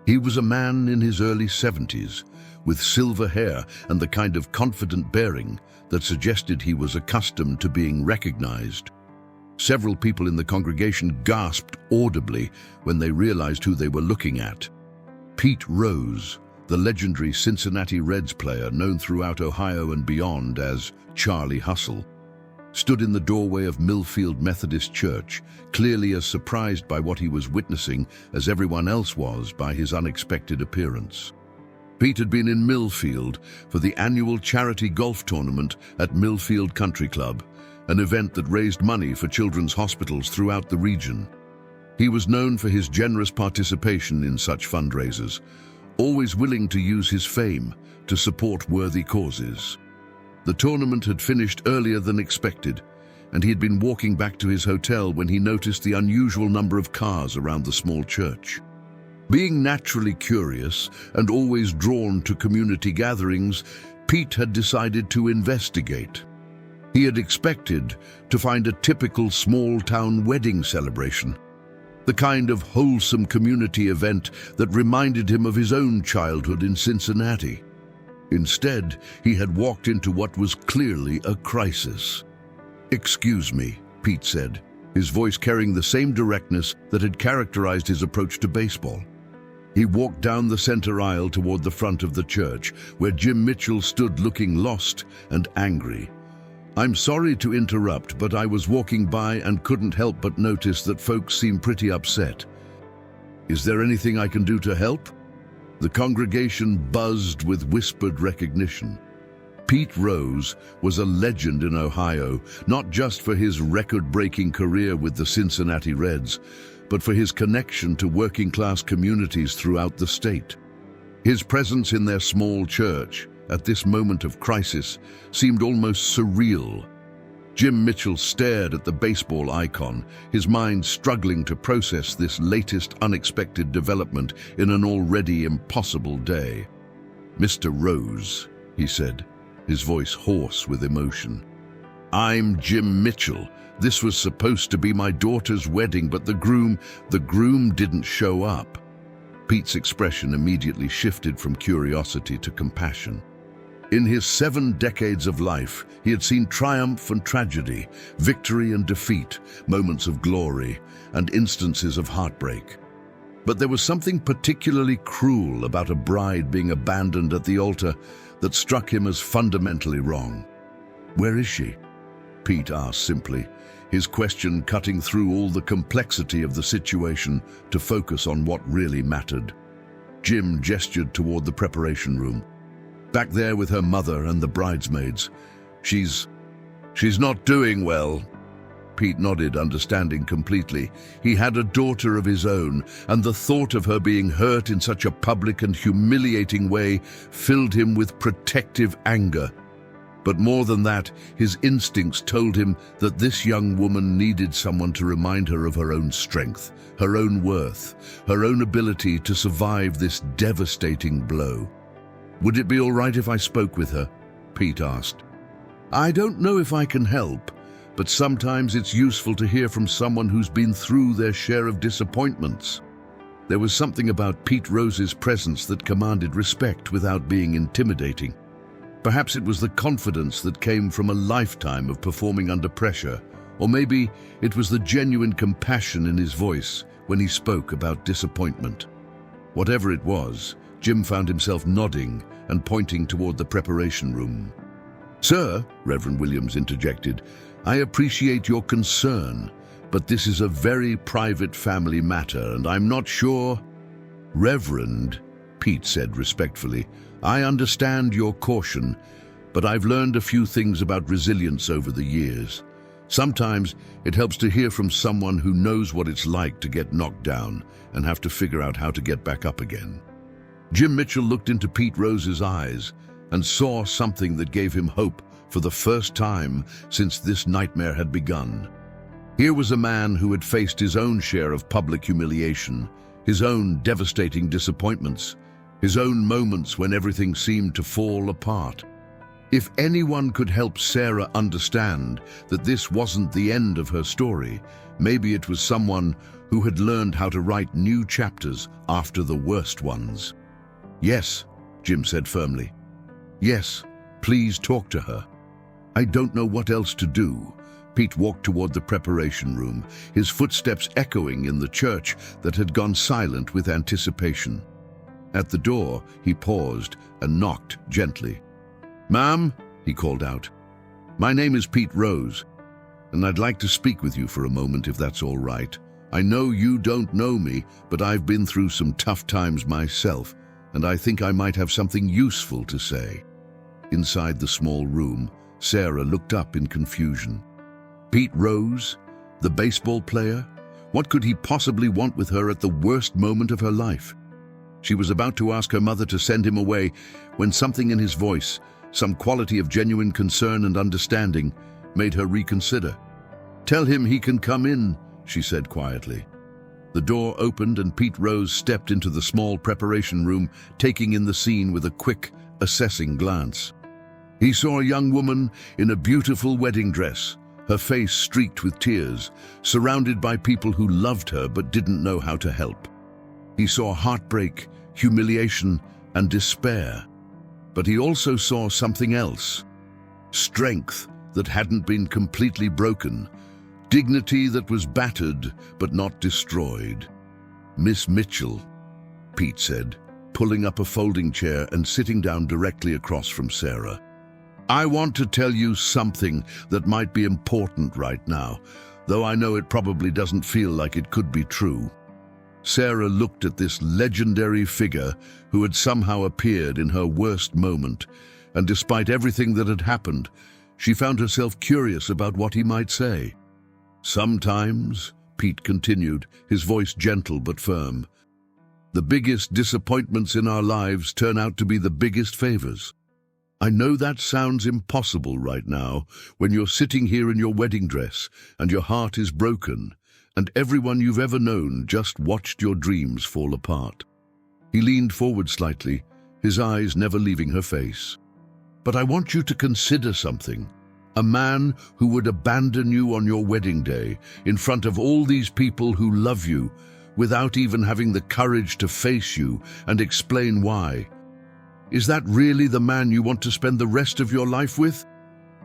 He was a man in his early 70s, with silver hair and the kind of confident bearing that suggested he was accustomed to being recognized. Several people in the congregation gasped audibly when they realized who they were looking at. Pete Rose, the legendary Cincinnati Reds player known throughout Ohio and beyond as Charlie Hustle, stood in the doorway of Millfield Methodist Church, clearly as surprised by what he was witnessing as everyone else was by his unexpected appearance. Pete had been in Millfield for the annual charity golf tournament at Millfield Country Club, an event that raised money for children's hospitals throughout the region. He was known for his generous participation in such fundraisers, always willing to use his fame to support worthy causes. The tournament had finished earlier than expected, and he had been walking back to his hotel when he noticed the unusual number of cars around the small church. Being naturally curious and always drawn to community gatherings, Pete had decided to investigate. He had expected to find a typical small-town wedding celebration, the kind of wholesome community event that reminded him of his own childhood in Cincinnati. Instead, he had walked into what was clearly a crisis. "Excuse me," Pete said, his voice carrying the same directness that had characterized his approach to baseball. He walked down the center aisle toward the front of the church, where Jim Mitchell stood looking lost and angry. "I'm sorry to interrupt, but I was walking by and couldn't help but notice that folks seem pretty upset. Is there anything I can do to help?" The congregation buzzed with whispered recognition. Pete Rose was a legend in Ohio, not just for his record-breaking career with the Cincinnati Reds, but for his connection to working-class communities throughout the state. His presence in their small church, at this moment of crisis, seemed almost surreal. Jim Mitchell stared at the baseball icon, his mind struggling to process this latest unexpected development in an already impossible day. "Mr. Rose," he said, his voice hoarse with emotion. "I'm Jim Mitchell. This was supposed to be my daughter's wedding, but the groom didn't show up." Pete's expression immediately shifted from curiosity to compassion. In his 7 decades of life, he had seen triumph and tragedy, victory and defeat, moments of glory, and instances of heartbreak. But there was something particularly cruel about a bride being abandoned at the altar that struck him as fundamentally wrong. "Where is she?" Pete asked simply, his question cutting through all the complexity of the situation to focus on what really mattered. Jim gestured toward the preparation room. "Back there with her mother and the bridesmaids. She's not doing well." Pete nodded, understanding completely. He had a daughter of his own, and the thought of her being hurt in such a public and humiliating way filled him with protective anger. But more than that, his instincts told him that this young woman needed someone to remind her of her own strength, her own worth, her own ability to survive this devastating blow. "Would it be all right if I spoke with her?" Pete asked. "I don't know if I can help, but sometimes it's useful to hear from someone who's been through their share of disappointments." There was something about Pete Rose's presence that commanded respect without being intimidating. Perhaps it was the confidence that came from a lifetime of performing under pressure, or maybe it was the genuine compassion in his voice when he spoke about disappointment. Whatever it was, Jim found himself nodding and pointing toward the preparation room. "Sir," Reverend Williams interjected, "I appreciate your concern, but this is a very private family matter, and I'm not sure—" "Reverend," Pete said respectfully, "I understand your caution, but I've learned a few things about resilience over the years. Sometimes it helps to hear from someone who knows what it's like to get knocked down and have to figure out how to get back up again." Jim Mitchell looked into Pete Rose's eyes and saw something that gave him hope for the first time since this nightmare had begun. Here was a man who had faced his own share of public humiliation, his own devastating disappointments, his own moments when everything seemed to fall apart. If anyone could help Sarah understand that this wasn't the end of her story, maybe it was someone who had learned how to write new chapters after the worst ones. "Yes," Jim said firmly. "Yes, please talk to her." "I don't know what else to do." Pete walked toward the preparation room, his footsteps echoing in the church that had gone silent with anticipation. At the door, he paused and knocked gently. "Ma'am," he called out, "my name is Pete Rose, and I'd like to speak with you for a moment if that's all right. I know you don't know me, but I've been through some tough times myself, and I think I might have something useful to say." Inside the small room, Sarah looked up in confusion. Pete Rose, the baseball player? What could he possibly want with her at the worst moment of her life? She was about to ask her mother to send him away when something in his voice, some quality of genuine concern and understanding, made her reconsider. "Tell him he can come in," she said quietly. The door opened and Pete Rose stepped into the small preparation room, taking in the scene with a quick, assessing glance. He saw a young woman in a beautiful wedding dress, her face streaked with tears, surrounded by people who loved her but didn't know how to help. He saw heartbreak, humiliation, and despair. But he also saw something else. Strength that hadn't been completely broken. Dignity that was battered but not destroyed. "Miss Mitchell," Pete said, pulling up a folding chair and sitting down directly across from Sarah. "I want to tell you something that might be important right now, though I know it probably doesn't feel like it could be true." Sarah looked at this legendary figure who had somehow appeared in her worst moment, and despite everything that had happened, she found herself curious about what he might say. "Sometimes," Pete continued, his voice gentle but firm, "the biggest disappointments in our lives turn out to be the biggest favors. I know that sounds impossible right now, when you're sitting here in your wedding dress and your heart is broken, and everyone you've ever known just watched your dreams fall apart." He leaned forward slightly, his eyes never leaving her face. "But I want you to consider something. A man who would abandon you on your wedding day, in front of all these people who love you, without even having the courage to face you and explain why. Is that really the man you want to spend the rest of your life with?"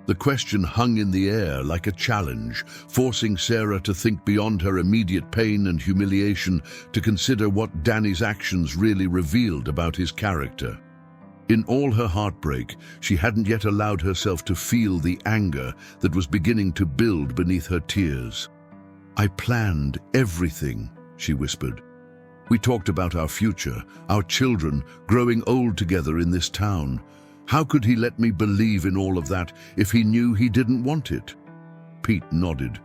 The question hung in the air like a challenge, forcing Sarah to think beyond her immediate pain and humiliation, to consider what Danny's actions really revealed about his character. In all her heartbreak, she hadn't yet allowed herself to feel the anger that was beginning to build beneath her tears. "I planned everything," she whispered. "We talked about our future, our children, growing old together in this town. How could he let me believe in all of that if he knew he didn't want it?" Pete nodded,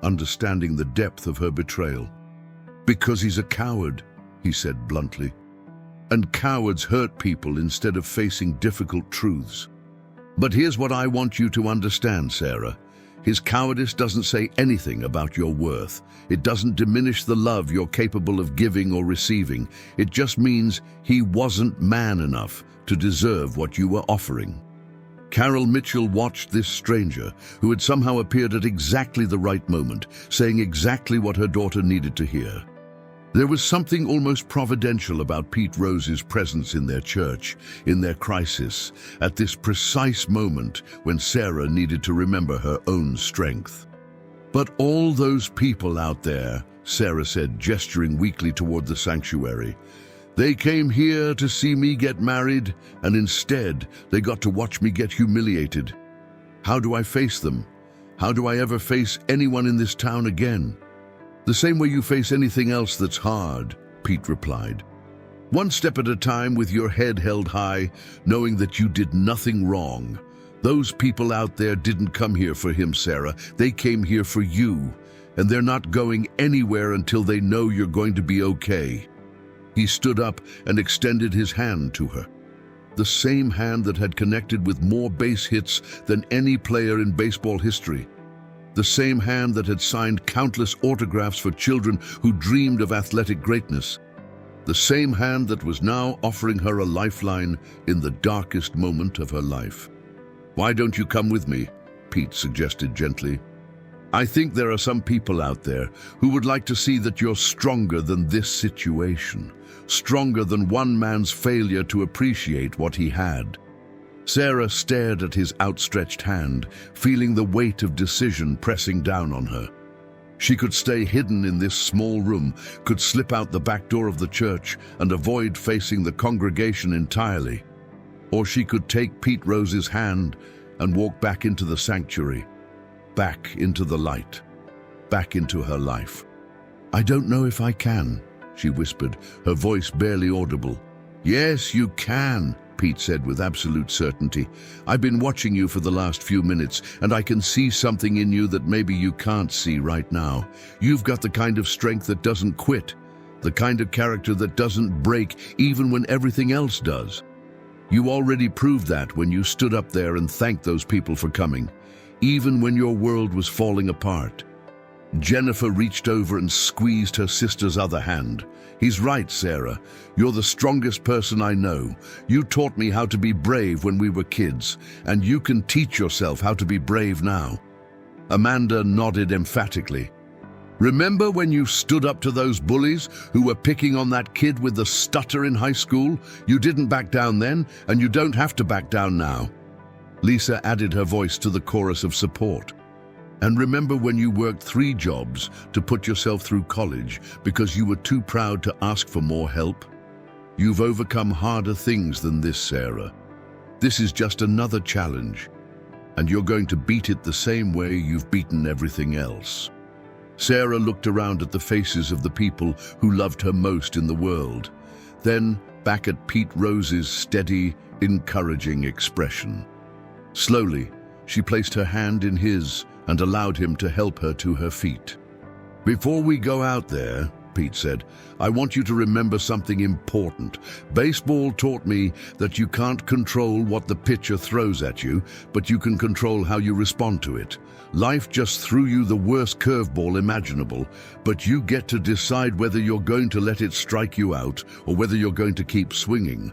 understanding the depth of her betrayal. "Because he's a coward," he said bluntly. "And cowards hurt people instead of facing difficult truths. But here's what I want you to understand, Sarah. His cowardice doesn't say anything about your worth. It doesn't diminish the love you're capable of giving or receiving. It just means he wasn't man enough to deserve what you were offering." Carol Mitchell watched this stranger, who had somehow appeared at exactly the right moment, saying exactly what her daughter needed to hear. There was something almost providential about Pete Rose's presence in their church, in their crisis, at this precise moment when Sarah needed to remember her own strength. "But all those people out there," Sarah said, gesturing weakly toward the sanctuary, "they came here to see me get married, and instead they got to watch me get humiliated. How do I face them? How do I ever face anyone in this town again?" "The same way you face anything else that's hard," Pete replied. "One step at a time, with your head held high, knowing that you did nothing wrong. Those people out there didn't come here for him, Sarah. They came here for you, and they're not going anywhere until they know you're going to be okay." He stood up and extended his hand to her. The same hand that had connected with more base hits than any player in baseball history. The same hand that had signed countless autographs for children who dreamed of athletic greatness. The same hand that was now offering her a lifeline in the darkest moment of her life. "Why don't you come with me?" Pete suggested gently. "I think there are some people out there who would like to see that you're stronger than this situation, stronger than one man's failure to appreciate what he had." Sarah stared at his outstretched hand, feeling the weight of decision pressing down on her. She could stay hidden in this small room, could slip out the back door of the church and avoid facing the congregation entirely. Or she could take Pete Rose's hand and walk back into the sanctuary, back into the light, back into her life. "I don't know if I can," she whispered, her voice barely audible. "Yes, you can," Pete said with absolute certainty. "I've been watching you for the last few minutes, and I can see something in you that maybe you can't see right now. You've got the kind of strength that doesn't quit, the kind of character that doesn't break even when everything else does. You already proved that when you stood up there and thanked those people for coming, even when your world was falling apart." Jennifer reached over and squeezed her sister's other hand. "He's right, Sarah. You're the strongest person I know. You taught me how to be brave when we were kids, and you can teach yourself how to be brave now." Amanda nodded emphatically. "Remember when you stood up to those bullies who were picking on that kid with the stutter in high school? You didn't back down then, and you don't have to back down now." Lisa added her voice to the chorus of support. "And remember when you worked 3 jobs to put yourself through college because you were too proud to ask for more help? You've overcome harder things than this, Sarah. This is just another challenge, and you're going to beat it the same way you've beaten everything else." Sarah looked around at the faces of the people who loved her most in the world. Then, back at Pete Rose's steady, encouraging expression. Slowly, she placed her hand in his and allowed him to help her to her feet. "Before we go out there," Pete said, "I want you to remember something important. Baseball taught me that you can't control what the pitcher throws at you, but you can control how you respond to it. Life just threw you the worst curveball imaginable, but you get to decide whether you're going to let it strike you out or whether you're going to keep swinging."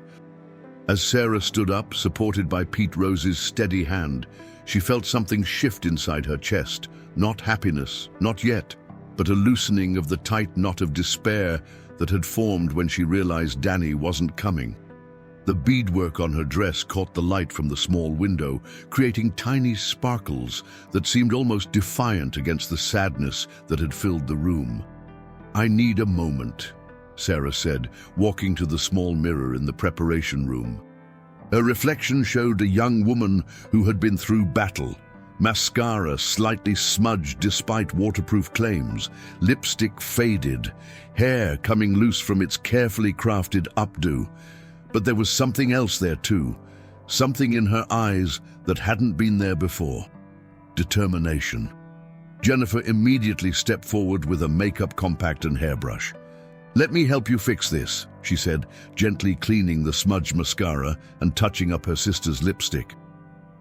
As Sarah stood up, supported by Pete Rose's steady hand, she felt something shift inside her chest. Not happiness, not yet, but a loosening of the tight knot of despair that had formed when she realized Danny wasn't coming. The beadwork on her dress caught the light from the small window, creating tiny sparkles that seemed almost defiant against the sadness that had filled the room. "I need a moment," Sarah said, walking to the small mirror in the preparation room. Her reflection showed a young woman who had been through battle. Mascara slightly smudged despite waterproof claims, lipstick faded, hair coming loose from its carefully crafted updo. But there was something else there too, something in her eyes that hadn't been there before. Determination. Jennifer immediately stepped forward with a makeup compact and hairbrush. "Let me help you fix this," she said, gently cleaning the smudged mascara and touching up her sister's lipstick.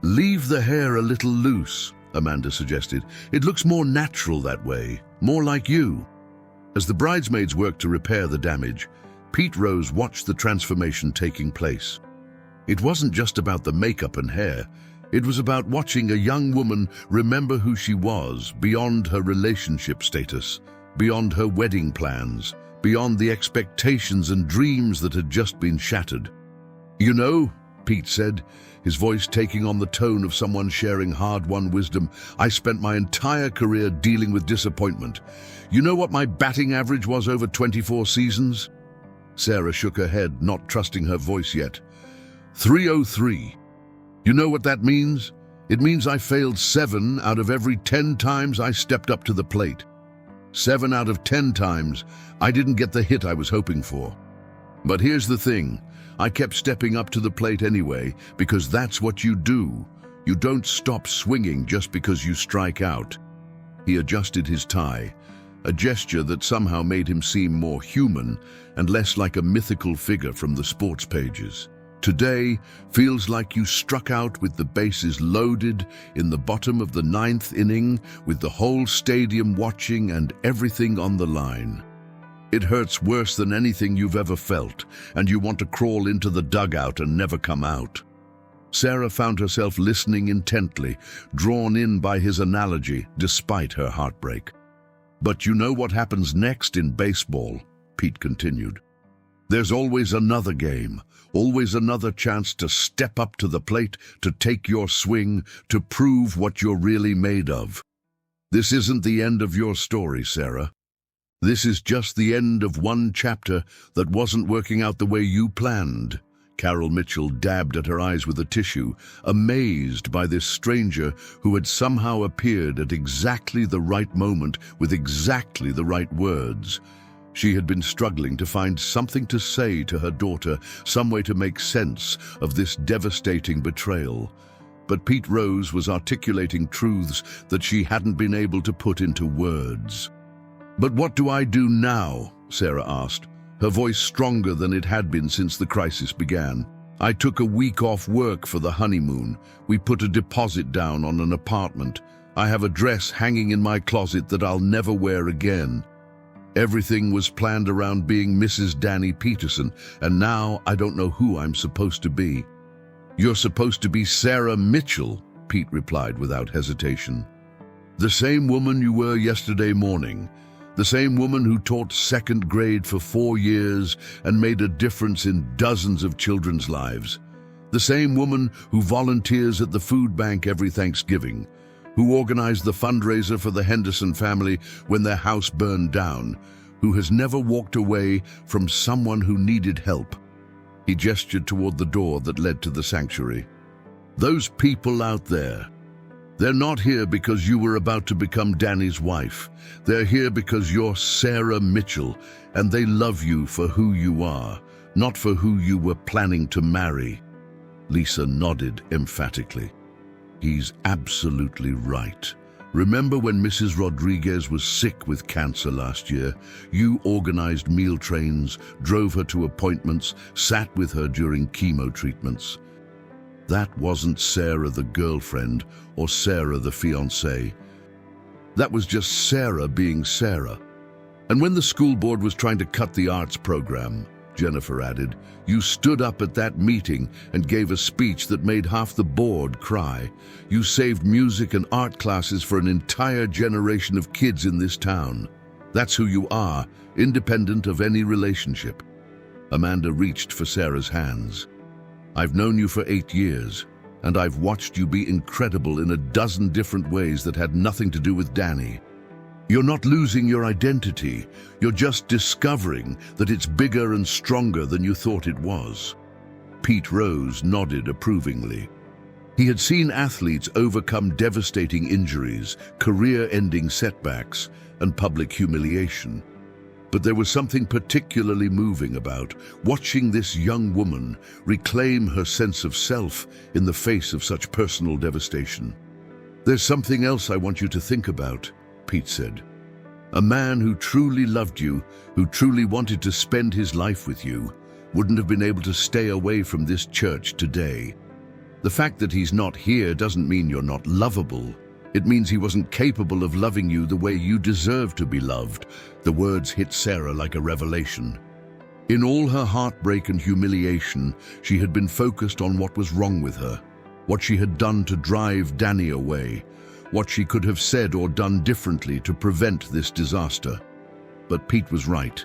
"Leave the hair a little loose," Amanda suggested. "It looks more natural that way, more like you." As the bridesmaids worked to repair the damage, Pete Rose watched the transformation taking place. It wasn't just about the makeup and hair. It was about watching a young woman remember who she was beyond her relationship status, beyond her wedding plans, beyond the expectations and dreams that had just been shattered. "You know," Pete said, his voice taking on the tone of someone sharing hard-won wisdom, "I spent my entire career dealing with disappointment. You know what my batting average was over 24 seasons?" Sarah shook her head, not trusting her voice yet. 303. "You know what that means? It means I failed 7 out of every 10 times I stepped up to the plate. 7 out of 10 times I didn't get the hit I was hoping for. But here's the thing. I kept stepping up to the plate anyway, because that's what you do. You don't stop swinging just because you strike out." He adjusted his tie, a gesture that somehow made him seem more human and less like a mythical figure from the sports pages. "Today feels like you struck out with the bases loaded in the bottom of the 9th inning with the whole stadium watching and everything on the line. It hurts worse than anything you've ever felt, and you want to crawl into the dugout and never come out." Sarah found herself listening intently, drawn in by his analogy despite her heartbreak. "But you know what happens next in baseball," Pete continued. "There's always another game, always another chance to step up to the plate, to take your swing, to prove what you're really made of. This isn't the end of your story, Sarah. This is just the end of one chapter that wasn't working out the way you planned." Carol Mitchell dabbed at her eyes with a tissue, amazed by this stranger who had somehow appeared at exactly the right moment with exactly the right words. She had been struggling to find something to say to her daughter, some way to make sense of this devastating betrayal. But Pete Rose was articulating truths that she hadn't been able to put into words. "But what do I do now?" Sarah asked, her voice stronger than it had been since the crisis began. "I took a week off work for the honeymoon. We put a deposit down on an apartment. I have a dress hanging in my closet that I'll never wear again. Everything was planned around being Mrs. Danny Peterson, and now I don't know who I'm supposed to be." "You're supposed to be Sarah Mitchell," Pete replied without hesitation. "The same woman you were yesterday morning. The same woman who taught 2nd grade for 4 years and made a difference in dozens of children's lives. The same woman who volunteers at the food bank every Thanksgiving, who organized the fundraiser for the Henderson family when their house burned down, who has never walked away from someone who needed help." He gestured toward the door that led to the sanctuary. "Those people out there, they're not here because you were about to become Danny's wife. They're here because you're Sarah Mitchell, and they love you for who you are, not for who you were planning to marry." Lisa nodded emphatically. "He's absolutely right. Remember when Mrs. Rodriguez was sick with cancer last year? You organized meal trains, drove her to appointments, sat with her during chemo treatments. That wasn't Sarah the girlfriend or Sarah the fiancée. That was just Sarah being Sarah. And when the school board was trying to cut the arts program," Jennifer added, "you stood up at that meeting and gave a speech that made half the board cry. You saved music and art classes for an entire generation of kids in this town. That's who you are, independent of any relationship." Amanda reached for Sarah's hands. "I've known you for 8 years, and I've watched you be incredible in a dozen different ways that had nothing to do with Danny. You're not losing your identity. You're just discovering that it's bigger and stronger than you thought it was." Pete Rose nodded approvingly. He had seen athletes overcome devastating injuries, career-ending setbacks, and public humiliation. But there was something particularly moving about watching this young woman reclaim her sense of self in the face of such personal devastation. "There's something else I want you to think about," Pete said. "A man who truly loved you, who truly wanted to spend his life with you, wouldn't have been able to stay away from this church today. The fact that he's not here doesn't mean you're not lovable. It means he wasn't capable of loving you the way you deserve to be loved." The words hit Sarah like a revelation. In all her heartbreak and humiliation, she had been focused on what was wrong with her, what she had done to drive Danny away, what she could have said or done differently to prevent this disaster. But Pete was right.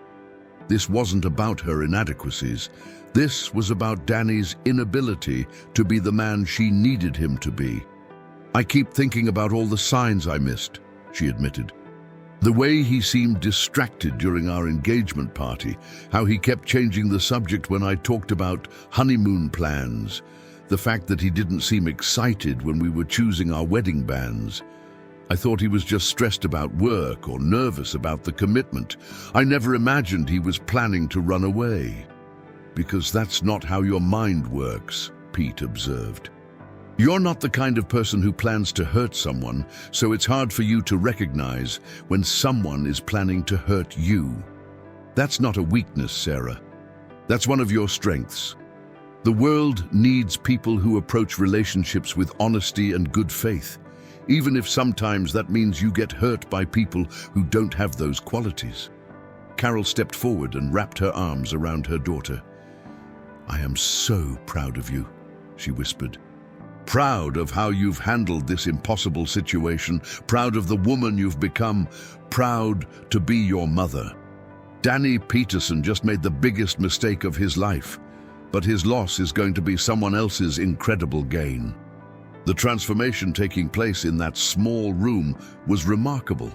This wasn't about her inadequacies. This was about Danny's inability to be the man she needed him to be. "I keep thinking about all the signs I missed," she admitted. "The way he seemed distracted during our engagement party, how he kept changing the subject when I talked about honeymoon plans, the fact that he didn't seem excited when we were choosing our wedding bands. I thought he was just stressed about work or nervous about the commitment. I never imagined he was planning to run away." "Because that's not how your mind works," Pete observed. "You're not the kind of person who plans to hurt someone, so it's hard for you to recognize when someone is planning to hurt you. That's not a weakness, Sarah. That's one of your strengths. The world needs people who approach relationships with honesty and good faith, even if sometimes that means you get hurt by people who don't have those qualities." Carol stepped forward and wrapped her arms around her daughter. "I am so proud of you," she whispered. "Proud of how you've handled this impossible situation, proud of the woman you've become, proud to be your mother. Danny Peterson just made the biggest mistake of his life, but his loss is going to be someone else's incredible gain." The transformation taking place in that small room was remarkable.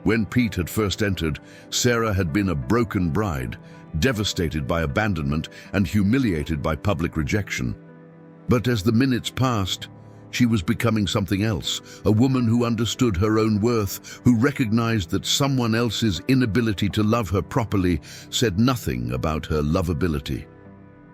When Pete had first entered, Sarah had been a broken bride, devastated by abandonment and humiliated by public rejection. But as the minutes passed, she was becoming something else, a woman who understood her own worth, who recognized that someone else's inability to love her properly said nothing about her lovability.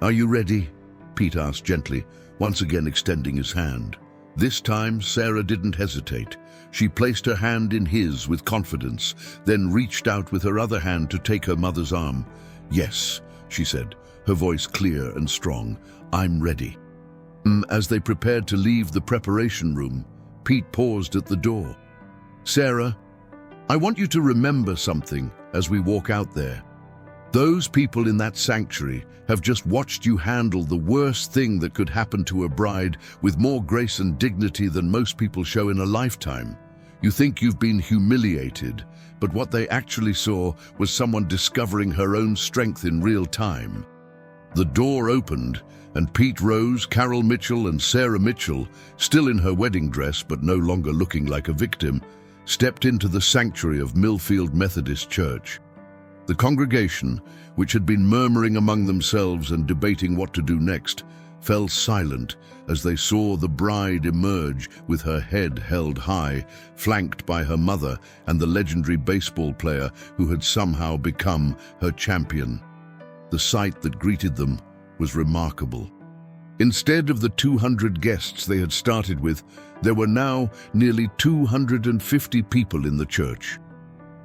"Are you ready?" Pete asked gently, once again extending his hand. This time, Sarah didn't hesitate. She placed her hand in his with confidence, then reached out with her other hand to take her mother's arm. "Yes," she said, her voice clear and strong. "I'm ready." As they prepared to leave the preparation room, Pete paused at the door. "Sarah, I want you to remember something as we walk out there. Those people in that sanctuary have just watched you handle the worst thing that could happen to a bride with more grace and dignity than most people show in a lifetime. You think you've been humiliated, but what they actually saw was someone discovering her own strength in real time." The door opened, and Pete Rose, Carol Mitchell, and Sarah Mitchell, still in her wedding dress but no longer looking like a victim, stepped into the sanctuary of Millfield Methodist Church. The congregation, which had been murmuring among themselves and debating what to do next, fell silent as they saw the bride emerge with her head held high, flanked by her mother and the legendary baseball player who had somehow become her champion. The sight that greeted them was remarkable. Instead of the 200 guests they had started with, there were now nearly 250 people in the church.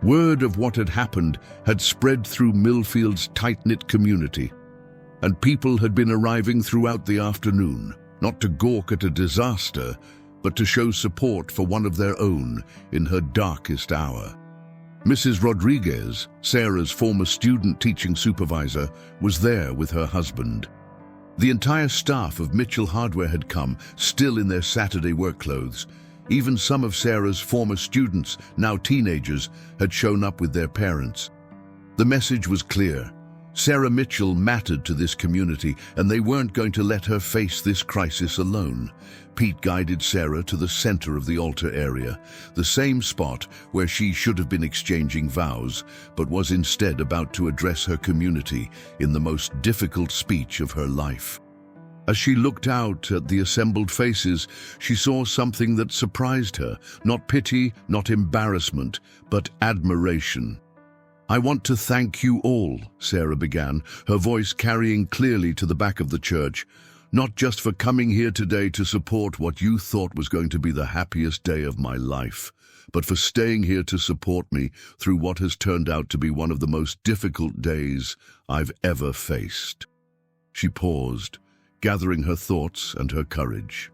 Word of what had happened had spread through Millfield's tight-knit community, and people had been arriving throughout the afternoon, not to gawk at a disaster, but to show support for one of their own in her darkest hour. Mrs. Rodriguez, Sarah's former student teaching supervisor, was there with her husband. The entire staff of Mitchell Hardware had come, still in their Saturday work clothes. Even some of Sarah's former students, now teenagers, had shown up with their parents. The message was clear. Sarah Mitchell mattered to this community, and they weren't going to let her face this crisis alone. Pete guided Sarah to the center of the altar area, the same spot where she should have been exchanging vows, but was instead about to address her community in the most difficult speech of her life. As she looked out at the assembled faces, she saw something that surprised her. Not pity, not embarrassment, but admiration. "I want to thank you all," Sarah began, her voice carrying clearly to the back of the church, "not just for coming here today to support what you thought was going to be the happiest day of my life, but for staying here to support me through what has turned out to be one of the most difficult days I've ever faced." She paused, gathering her thoughts and her courage.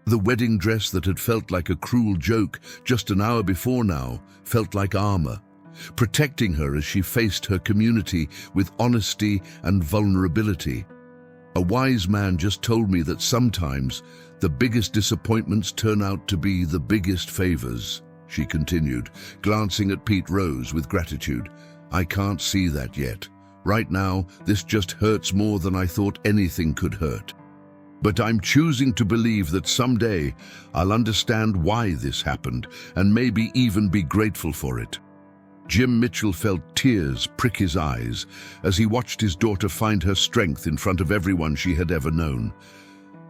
The wedding dress that had felt like a cruel joke just an hour before now felt like armor, protecting her as she faced her community with honesty and vulnerability. "A wise man just told me that sometimes the biggest disappointments turn out to be the biggest favors," she continued, glancing at Pete Rose with gratitude. "I can't see that yet. Right now, this just hurts more than I thought anything could hurt. But I'm choosing to believe that someday I'll understand why this happened and maybe even be grateful for it." Jim Mitchell felt tears prick his eyes as he watched his daughter find her strength in front of everyone she had ever known.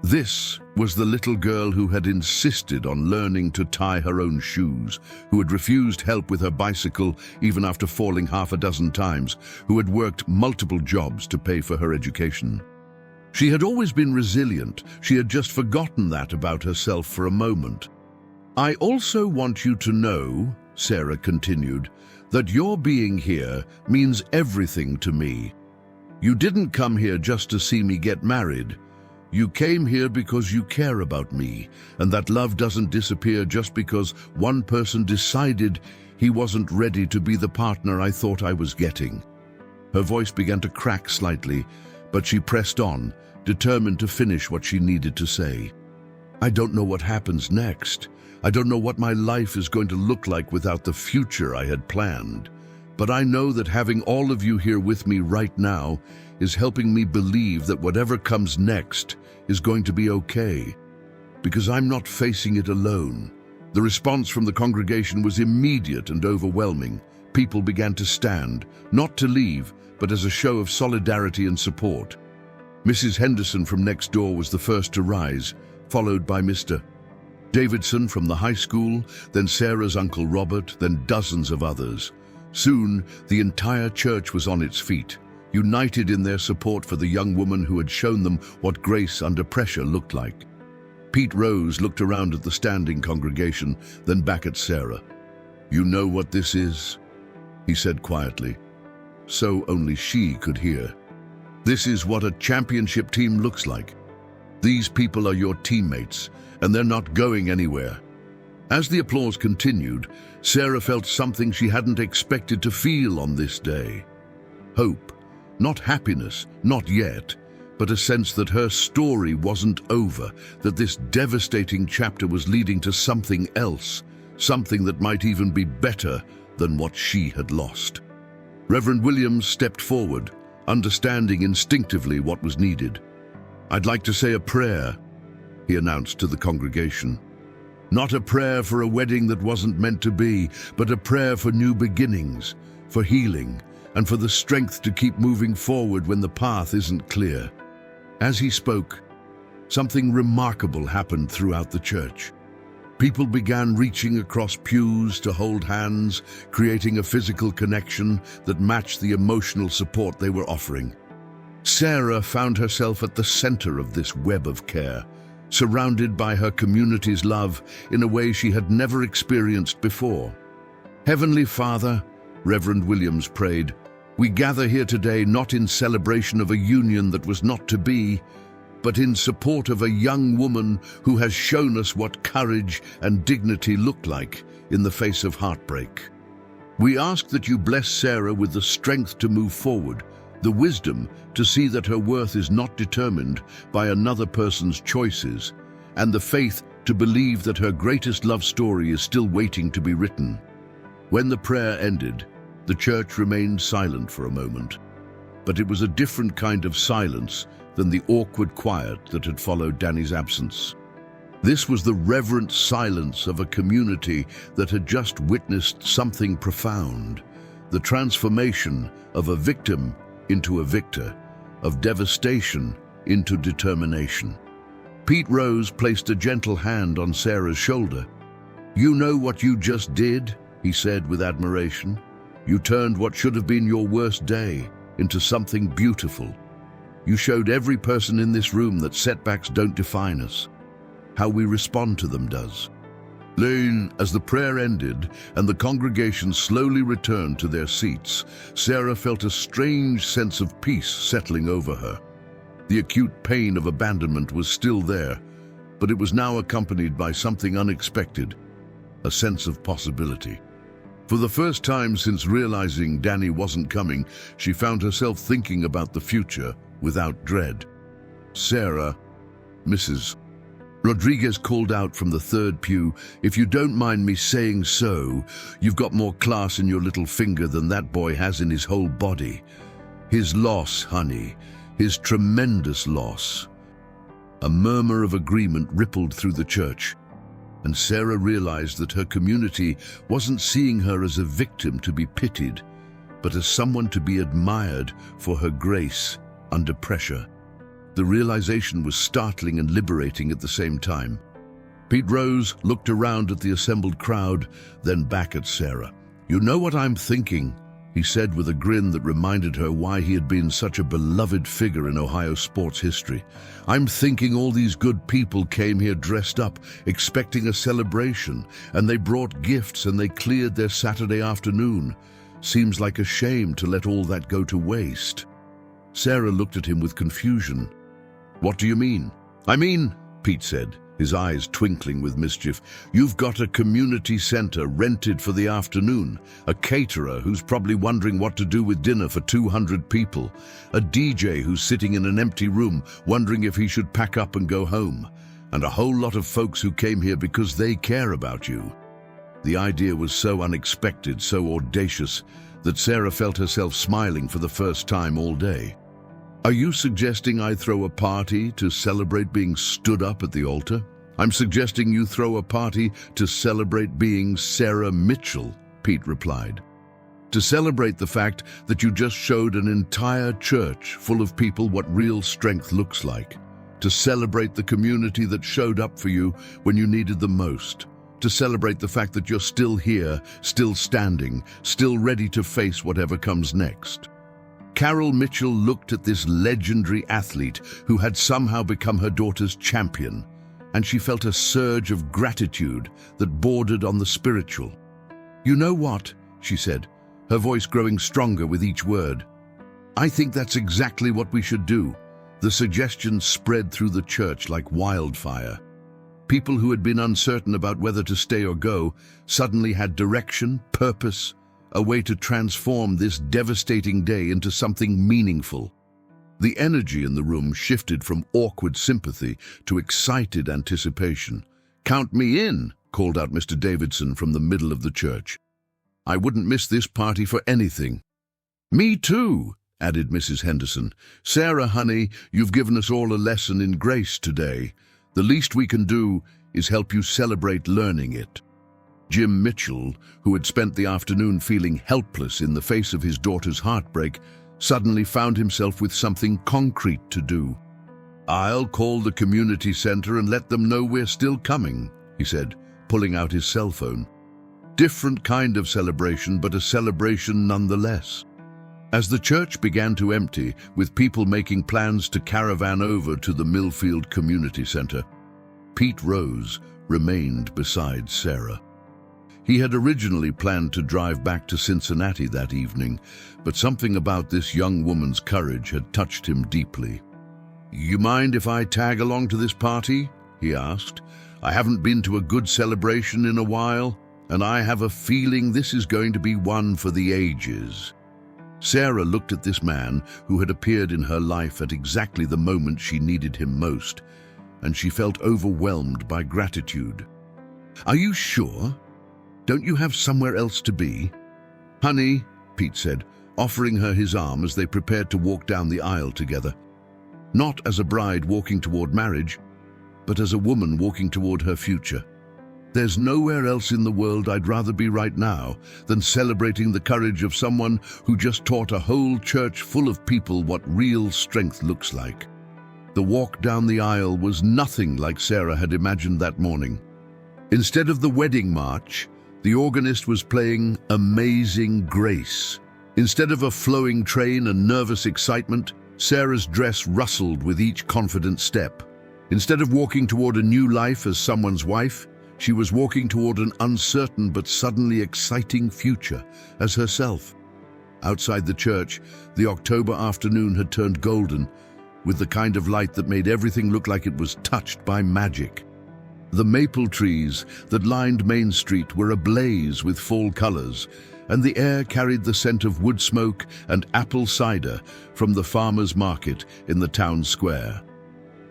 This was the little girl who had insisted on learning to tie her own shoes, who had refused help with her bicycle even after falling half a dozen times, who had worked multiple jobs to pay for her education. She had always been resilient. She had just forgotten that about herself for a moment. "I also want you to know," Sarah continued, "that your being here means everything to me. You didn't come here just to see me get married. You came here because you care about me, and that love doesn't disappear just because one person decided he wasn't ready to be the partner I thought I was getting." Her voice began to crack slightly, but she pressed on, determined to finish what she needed to say. "I don't know what happens next. I don't know what my life is going to look like without the future I had planned. But I know that having all of you here with me right now is helping me believe that whatever comes next is going to be okay, because I'm not facing it alone." The response from the congregation was immediate and overwhelming. People began to stand, not to leave, but as a show of solidarity and support. Mrs. Henderson from next door was the first to rise, followed by Mr. Davidson from the high school, then Sarah's Uncle Robert, then dozens of others. Soon, the entire church was on its feet, united in their support for the young woman who had shown them what grace under pressure looked like. Pete Rose looked around at the standing congregation, then back at Sarah. "You know what this is?" he said quietly, so only she could hear. "This is what a championship team looks like. These people are your teammates, and they're not going anywhere." As the applause continued, Sarah felt something she hadn't expected to feel on this day. Hope. Not happiness, not yet, but a sense that her story wasn't over, that this devastating chapter was leading to something else, something that might even be better than what she had lost. Reverend Williams stepped forward, understanding instinctively what was needed. "I'd like to say a prayer," he announced to the congregation. "Not a prayer for a wedding that wasn't meant to be, but a prayer for new beginnings, for healing, and for the strength to keep moving forward when the path isn't clear." As he spoke, something remarkable happened throughout the church. People began reaching across pews to hold hands, creating a physical connection that matched the emotional support they were offering. Sarah found herself at the center of this web of care, surrounded by her community's love in a way she had never experienced before. Heavenly Father, Reverend Williams prayed, we gather here today not in celebration of a union that was not to be, but in support of a young woman who has shown us what courage and dignity look like in the face of heartbreak. We ask that you bless Sarah with the strength to move forward, the wisdom to see that her worth is not determined by another person's choices, and the faith to believe that her greatest love story is still waiting to be written. When the prayer ended, the church remained silent for a moment, but it was a different kind of silence than the awkward quiet that had followed Danny's absence. This was the reverent silence of a community that had just witnessed something profound, the transformation of a victim into a victor, of devastation into determination. Pete Rose placed a gentle hand on Sarah's shoulder. "You know what you just did?" he said with admiration. "You turned what should have been your worst day into something beautiful. You showed every person in this room that setbacks don't define us. How we respond to them does." Then, as the prayer ended and the congregation slowly returned to their seats, Sarah felt a strange sense of peace settling over her. The acute pain of abandonment was still there, but it was now accompanied by something unexpected, a sense of possibility. For the first time since realizing Danny wasn't coming, she found herself thinking about the future without dread. "Sarah," Mrs. Rodriguez called out from the third pew, "if you don't mind me saying so, you've got more class in your little finger than that boy has in his whole body. His loss, honey, his tremendous loss." A murmur of agreement rippled through the church, and Sarah realized that her community wasn't seeing her as a victim to be pitied, but as someone to be admired for her grace under pressure. The realization was startling and liberating at the same time. Pete Rose looked around at the assembled crowd, then back at Sarah. "You know what I'm thinking," he said with a grin that reminded her why he had been such a beloved figure in Ohio sports history. "I'm thinking all these good people came here dressed up, expecting a celebration, and they brought gifts and they cleared their Saturday afternoon. Seems like a shame to let all that go to waste." Sarah looked at him with confusion. "What do you mean?" "I mean," Pete said, his eyes twinkling with mischief, "you've got a community center rented for the afternoon, a caterer who's probably wondering what to do with dinner for 200 people, a DJ who's sitting in an empty room wondering if he should pack up and go home, and a whole lot of folks who came here because they care about you." The idea was so unexpected, so audacious, that Sarah felt herself smiling for the first time all day. "Are you suggesting I throw a party to celebrate being stood up at the altar?" "I'm suggesting you throw a party to celebrate being Sarah Mitchell," Pete replied. "To celebrate the fact that you just showed an entire church full of people what real strength looks like. To celebrate the community that showed up for you when you needed them most. To celebrate the fact that you're still here, still standing, still ready to face whatever comes next." Carol Mitchell looked at this legendary athlete who had somehow become her daughter's champion, and she felt a surge of gratitude that bordered on the spiritual. "You know what?" she said, her voice growing stronger with each word. "I think that's exactly what we should do." The suggestion spread through the church like wildfire. People who had been uncertain about whether to stay or go suddenly had direction, purpose, a way to transform this devastating day into something meaningful. The energy in the room shifted from awkward sympathy to excited anticipation. "Count me in," called out Mr. Davidson from the middle of the church. "I wouldn't miss this party for anything." "Me too," added Mrs. Henderson. "Sarah, honey, you've given us all a lesson in grace today. The least we can do is help you celebrate learning it." Jim Mitchell, who had spent the afternoon feeling helpless in the face of his daughter's heartbreak, suddenly found himself with something concrete to do. "I'll call the community center and let them know we're still coming," he said, pulling out his cell phone. Different kind of celebration, but a celebration nonetheless. As the church began to empty, with people making plans to caravan over to the Millfield Community Center, Pete Rose remained beside Sarah. He had originally planned to drive back to Cincinnati that evening, but something about this young woman's courage had touched him deeply. "You mind if I tag along to this party?" he asked. "I haven't been to a good celebration in a while, and I have a feeling this is going to be one for the ages." Sarah looked at this man who had appeared in her life at exactly the moment she needed him most, and she felt overwhelmed by gratitude. "Are you sure? Don't you have somewhere else to be?" "Honey," Pete said, offering her his arm as they prepared to walk down the aisle together. Not as a bride walking toward marriage, but as a woman walking toward her future. "There's nowhere else in the world I'd rather be right now than celebrating the courage of someone who just taught a whole church full of people what real strength looks like." The walk down the aisle was nothing like Sarah had imagined that morning. Instead of the wedding march, the organist was playing Amazing Grace. Instead of a flowing train and nervous excitement, Sarah's dress rustled with each confident step. Instead of walking toward a new life as someone's wife, she was walking toward an uncertain but suddenly exciting future as herself. Outside the church, the October afternoon had turned golden, with the kind of light that made everything look like it was touched by magic. The maple trees that lined Main Street were ablaze with fall colors, and the air carried the scent of wood smoke and apple cider from the farmers' market in the town square.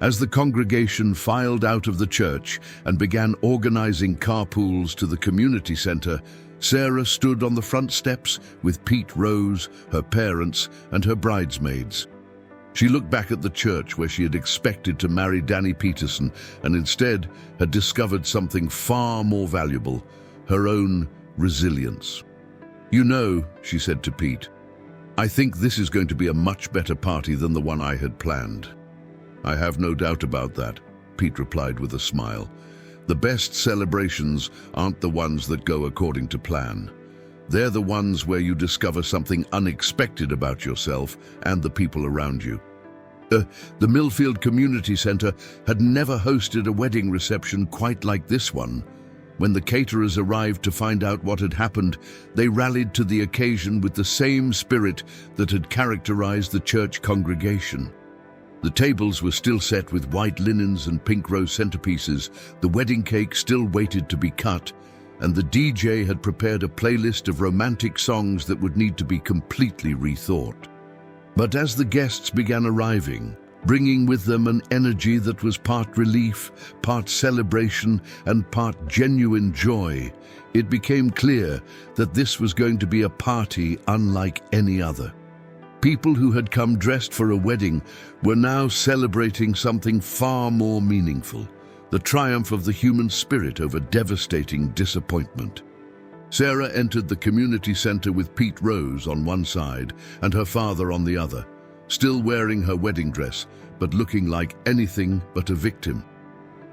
As the congregation filed out of the church and began organizing carpools to the community center, Sarah stood on the front steps with Pete Rose, her parents, and her bridesmaids. She looked back at the church where she had expected to marry Danny Peterson and instead had discovered something far more valuable, her own resilience. "You know," she said to Pete, "I think this is going to be a much better party than the one I had planned." "I have no doubt about that," Pete replied with a smile. "The best celebrations aren't the ones that go according to plan. They're the ones where you discover something unexpected about yourself and the people around you." The Millfield Community Center had never hosted a wedding reception quite like this one. When the caterers arrived to find out what had happened, they rallied to the occasion with the same spirit that had characterized the church congregation. The tables were still set with white linens and pink rose centerpieces, the wedding cake still waited to be cut, and the DJ had prepared a playlist of romantic songs that would need to be completely rethought. But as the guests began arriving, bringing with them an energy that was part relief, part celebration, and part genuine joy, it became clear that this was going to be a party unlike any other. People who had come dressed for a wedding were now celebrating something far more meaningful, the triumph of the human spirit over devastating disappointment. Sarah entered the community center with Pete Rose on one side and her father on the other, still wearing her wedding dress, but looking like anything but a victim.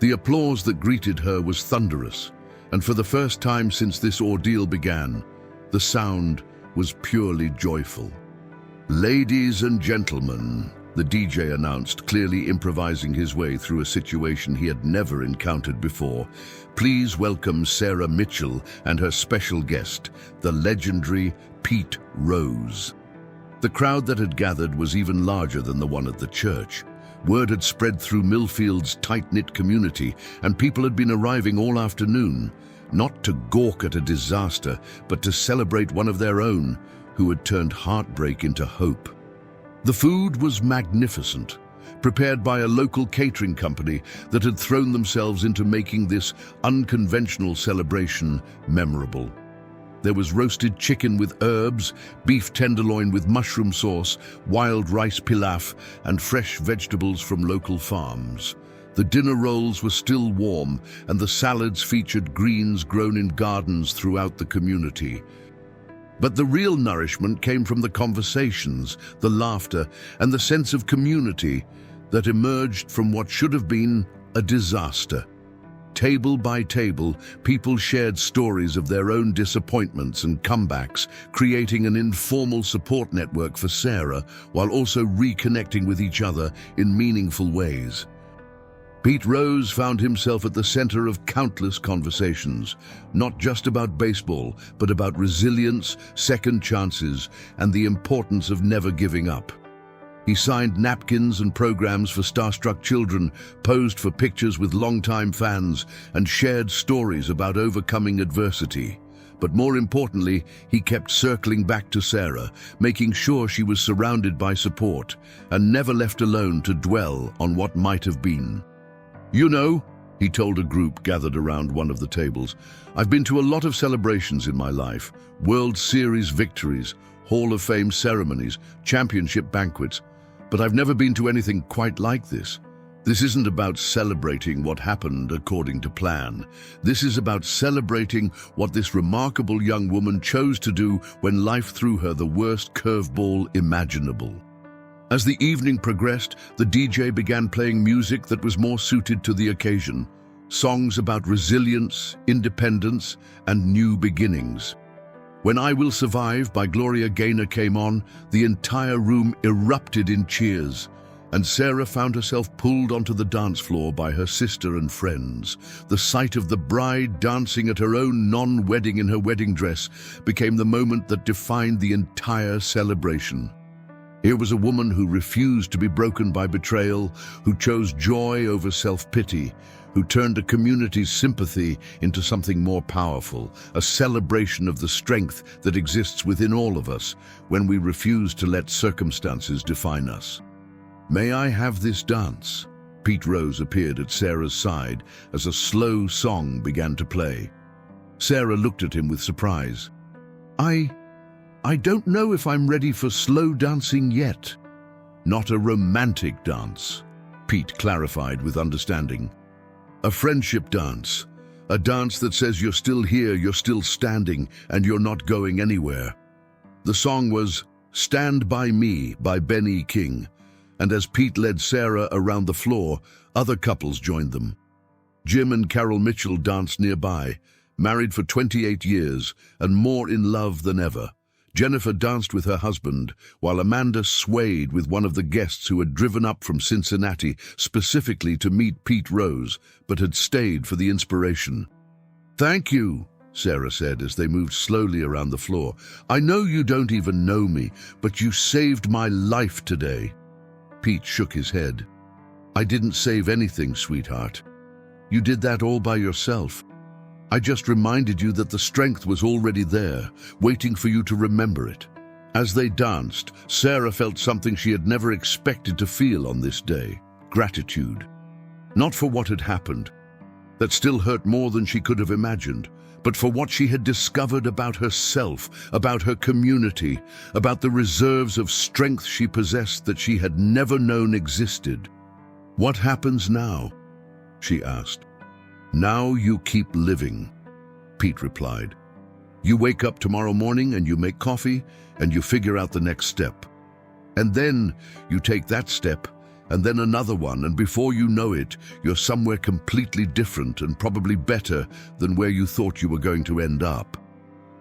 The applause that greeted her was thunderous, and for the first time since this ordeal began, the sound was purely joyful. "Ladies and gentlemen," the DJ announced, clearly improvising his way through a situation he had never encountered before. "Please welcome Sarah Mitchell and her special guest, the legendary Pete Rose." The crowd that had gathered was even larger than the one at the church. Word had spread through Millfield's tight-knit community, and people had been arriving all afternoon, not to gawk at a disaster, but to celebrate one of their own, who had turned heartbreak into hope. The food was magnificent, prepared by a local catering company that had thrown themselves into making this unconventional celebration memorable. There was roasted chicken with herbs, beef tenderloin with mushroom sauce, wild rice pilaf, and fresh vegetables from local farms. The dinner rolls were still warm, and the salads featured greens grown in gardens throughout the community. But the real nourishment came from the conversations, the laughter, and the sense of community that emerged from what should have been a disaster. Table by table, people shared stories of their own disappointments and comebacks, creating an informal support network for Sarah while also reconnecting with each other in meaningful ways. Pete Rose found himself at the center of countless conversations, not just about baseball, but about resilience, second chances, and the importance of never giving up. He signed napkins and programs for starstruck children, posed for pictures with longtime fans, and shared stories about overcoming adversity. But more importantly, he kept circling back to Sarah, making sure she was surrounded by support, and never left alone to dwell on what might have been. "You know," he told a group gathered around one of the tables, "I've been to a lot of celebrations in my life, World Series victories, Hall of Fame ceremonies, championship banquets, but I've never been to anything quite like this. This isn't about celebrating what happened according to plan. This is about celebrating what this remarkable young woman chose to do when life threw her the worst curveball imaginable." As the evening progressed, the DJ began playing music that was more suited to the occasion. Songs about resilience, independence, and new beginnings. When I Will Survive by Gloria Gaynor came on, the entire room erupted in cheers, and Sarah found herself pulled onto the dance floor by her sister and friends. The sight of the bride dancing at her own non-wedding in her wedding dress became the moment that defined the entire celebration. Here was a woman who refused to be broken by betrayal, who chose joy over self-pity, who turned a community's sympathy into something more powerful, a celebration of the strength that exists within all of us when we refuse to let circumstances define us. "May I have this dance?" Pete Rose appeared at Sarah's side as a slow song began to play. Sarah looked at him with surprise. I don't know if I'm ready for slow dancing yet." "Not a romantic dance," Pete clarified with understanding. "A friendship dance. A dance that says you're still here, you're still standing, and you're not going anywhere." The song was "Stand By Me" by Benny King, and as Pete led Sarah around the floor, other couples joined them. Jim and Carol Mitchell danced nearby, married for 28 years and more in love than ever. Jennifer danced with her husband, while Amanda swayed with one of the guests who had driven up from Cincinnati specifically to meet Pete Rose, but had stayed for the inspiration. "Thank you," Sarah said as they moved slowly around the floor. "I know you don't even know me, but you saved my life today." Pete shook his head. "I didn't save anything, sweetheart. You did that all by yourself. I just reminded you that the strength was already there, waiting for you to remember it." As they danced, Sarah felt something she had never expected to feel on this day: gratitude. Not for what had happened. That still hurt more than she could have imagined, but for what she had discovered about herself, about her community, about the reserves of strength she possessed that she had never known existed. "What happens now?" she asked. "Now you keep living," Pete replied. "You wake up tomorrow morning and you make coffee and you figure out the next step. And then you take that step and then another one, and before you know it, you're somewhere completely different and probably better than where you thought you were going to end up."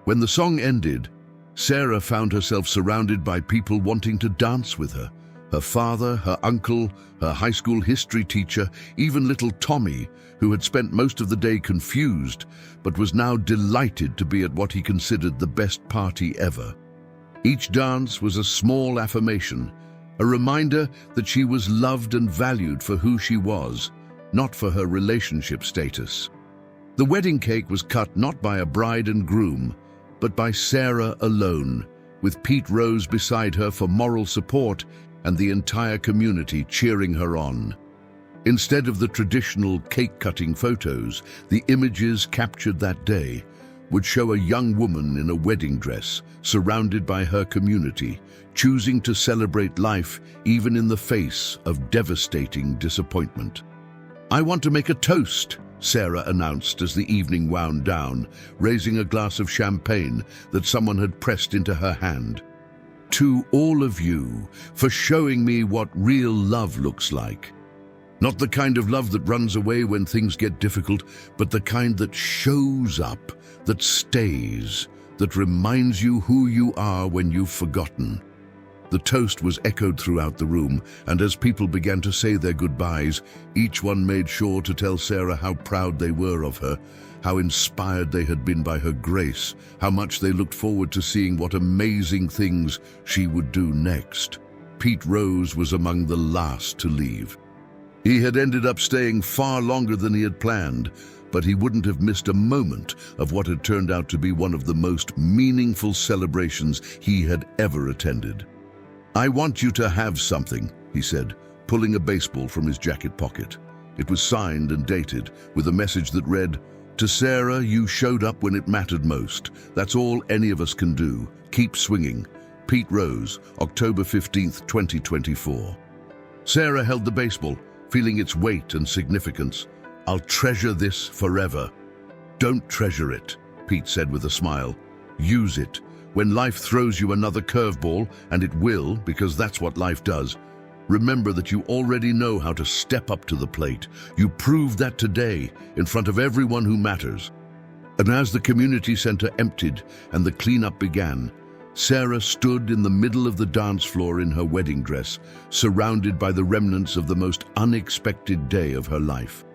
When the song ended, Sarah found herself surrounded by people wanting to dance with her. Her father, her uncle, her high school history teacher, even little Tommy, who had spent most of the day confused, but was now delighted to be at what he considered the best party ever. Each dance was a small affirmation, a reminder that she was loved and valued for who she was, not for her relationship status. The wedding cake was cut not by a bride and groom, but by Sarah alone, with Pete Rose beside her for moral support and the entire community cheering her on. Instead of the traditional cake-cutting photos, the images captured that day would show a young woman in a wedding dress, surrounded by her community, choosing to celebrate life even in the face of devastating disappointment. "I want to make a toast," Sarah announced as the evening wound down, raising a glass of champagne that someone had pressed into her hand. "To all of you for showing me what real love looks like. Not the kind of love that runs away when things get difficult, but the kind that shows up, that stays, that reminds you who you are when you've forgotten. The toast was echoed throughout the room, and as people began to say their goodbyes, each one made sure to tell Sarah how proud they were of her, how inspired they had been by her grace, how much they looked forward to seeing what amazing things she would do next. Pete Rose was among the last to leave. He had ended up staying far longer than he had planned, but he wouldn't have missed a moment of what had turned out to be one of the most meaningful celebrations he had ever attended. "I want you to have something," he said, pulling a baseball from his jacket pocket. It was signed and dated, with a message that read, "To Sarah, you showed up when it mattered most. That's all any of us can do. Keep swinging. Pete Rose, October 15th, 2024. Sarah held the baseball, feeling its weight and significance. "I'll treasure this forever." "Don't treasure it," Pete said with a smile. "Use it. When life throws you another curveball, and it will, because that's what life does, remember that you already know how to step up to the plate. You proved that today, in front of everyone who matters." And as the community center emptied and the cleanup began, Sarah stood in the middle of the dance floor in her wedding dress, surrounded by the remnants of the most unexpected day of her life.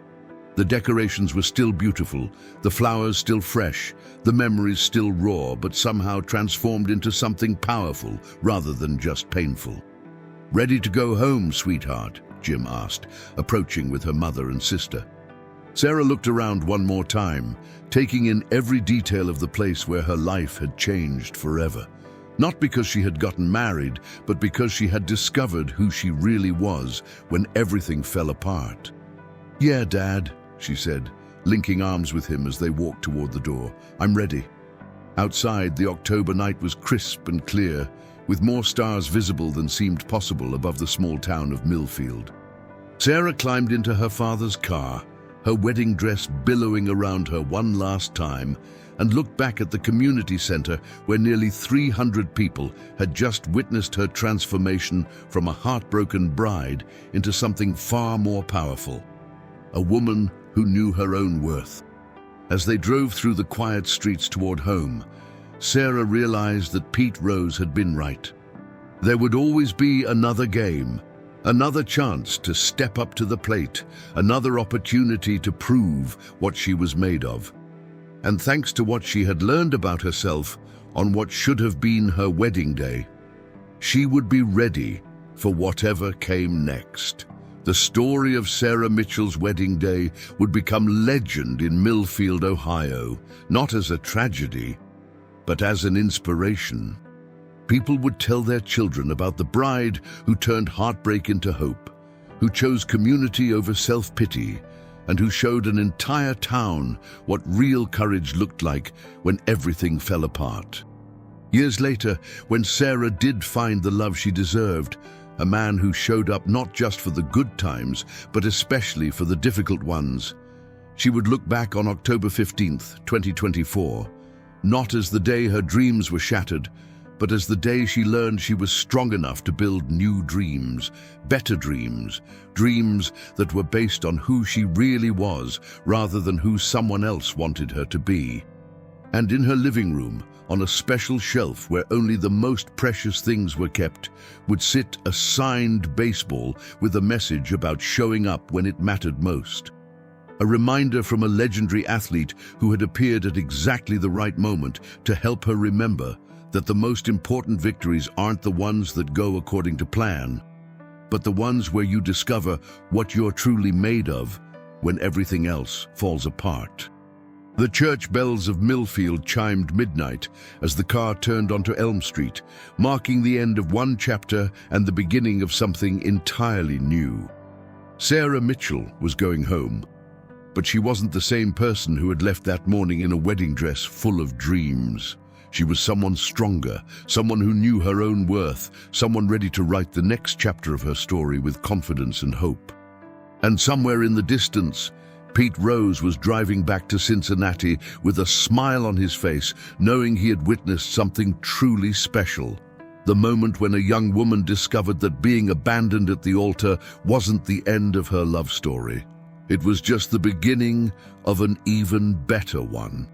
The decorations were still beautiful, the flowers still fresh, the memories still raw, but somehow transformed into something powerful rather than just painful. "Ready to go home, sweetheart?" Jim asked, approaching with her mother and sister. Sarah looked around one more time, taking in every detail of the place where her life had changed forever. Not because she had gotten married, but because she had discovered who she really was when everything fell apart. "Yeah, Dad," she said, linking arms with him as they walked toward the door. "I'm ready." Outside, the October night was crisp and clear, with more stars visible than seemed possible above the small town of Millfield. Sarah climbed into her father's car, her wedding dress billowing around her one last time, and looked back at the community center where nearly 300 people had just witnessed her transformation from a heartbroken bride into something far more powerful, a woman who knew her own worth. As they drove through the quiet streets toward home, Sarah realized that Pete Rose had been right. There would always be another game, another chance to step up to the plate, another opportunity to prove what she was made of. And thanks to what she had learned about herself on what should have been her wedding day, she would be ready for whatever came next. The story of Sarah Mitchell's wedding day would become legend in Millfield, Ohio, not as a tragedy, but as an inspiration. People would tell their children about the bride who turned heartbreak into hope, who chose community over self-pity, and who showed an entire town what real courage looked like when everything fell apart. Years later, when Sarah did find the love she deserved, a man who showed up not just for the good times, but especially for the difficult ones, she would look back on October 15th, 2024, not as the day her dreams were shattered, but as the day she learned she was strong enough to build new dreams, better dreams, dreams that were based on who she really was rather than who someone else wanted her to be. And in her living room, on a special shelf where only the most precious things were kept, would sit a signed baseball with a message about showing up when it mattered most. A reminder from a legendary athlete who had appeared at exactly the right moment to help her remember that the most important victories aren't the ones that go according to plan, but the ones where you discover what you're truly made of when everything else falls apart. The church bells of Millfield chimed midnight as the car turned onto Elm Street, marking the end of one chapter and the beginning of something entirely new. Sarah Mitchell was going home, but she wasn't the same person who had left that morning in a wedding dress full of dreams. She was someone stronger, someone who knew her own worth, someone ready to write the next chapter of her story with confidence and hope. And somewhere in the distance, Pete Rose was driving back to Cincinnati with a smile on his face, knowing he had witnessed something truly special. The moment when a young woman discovered that being abandoned at the altar wasn't the end of her love story. It was just the beginning of an even better one.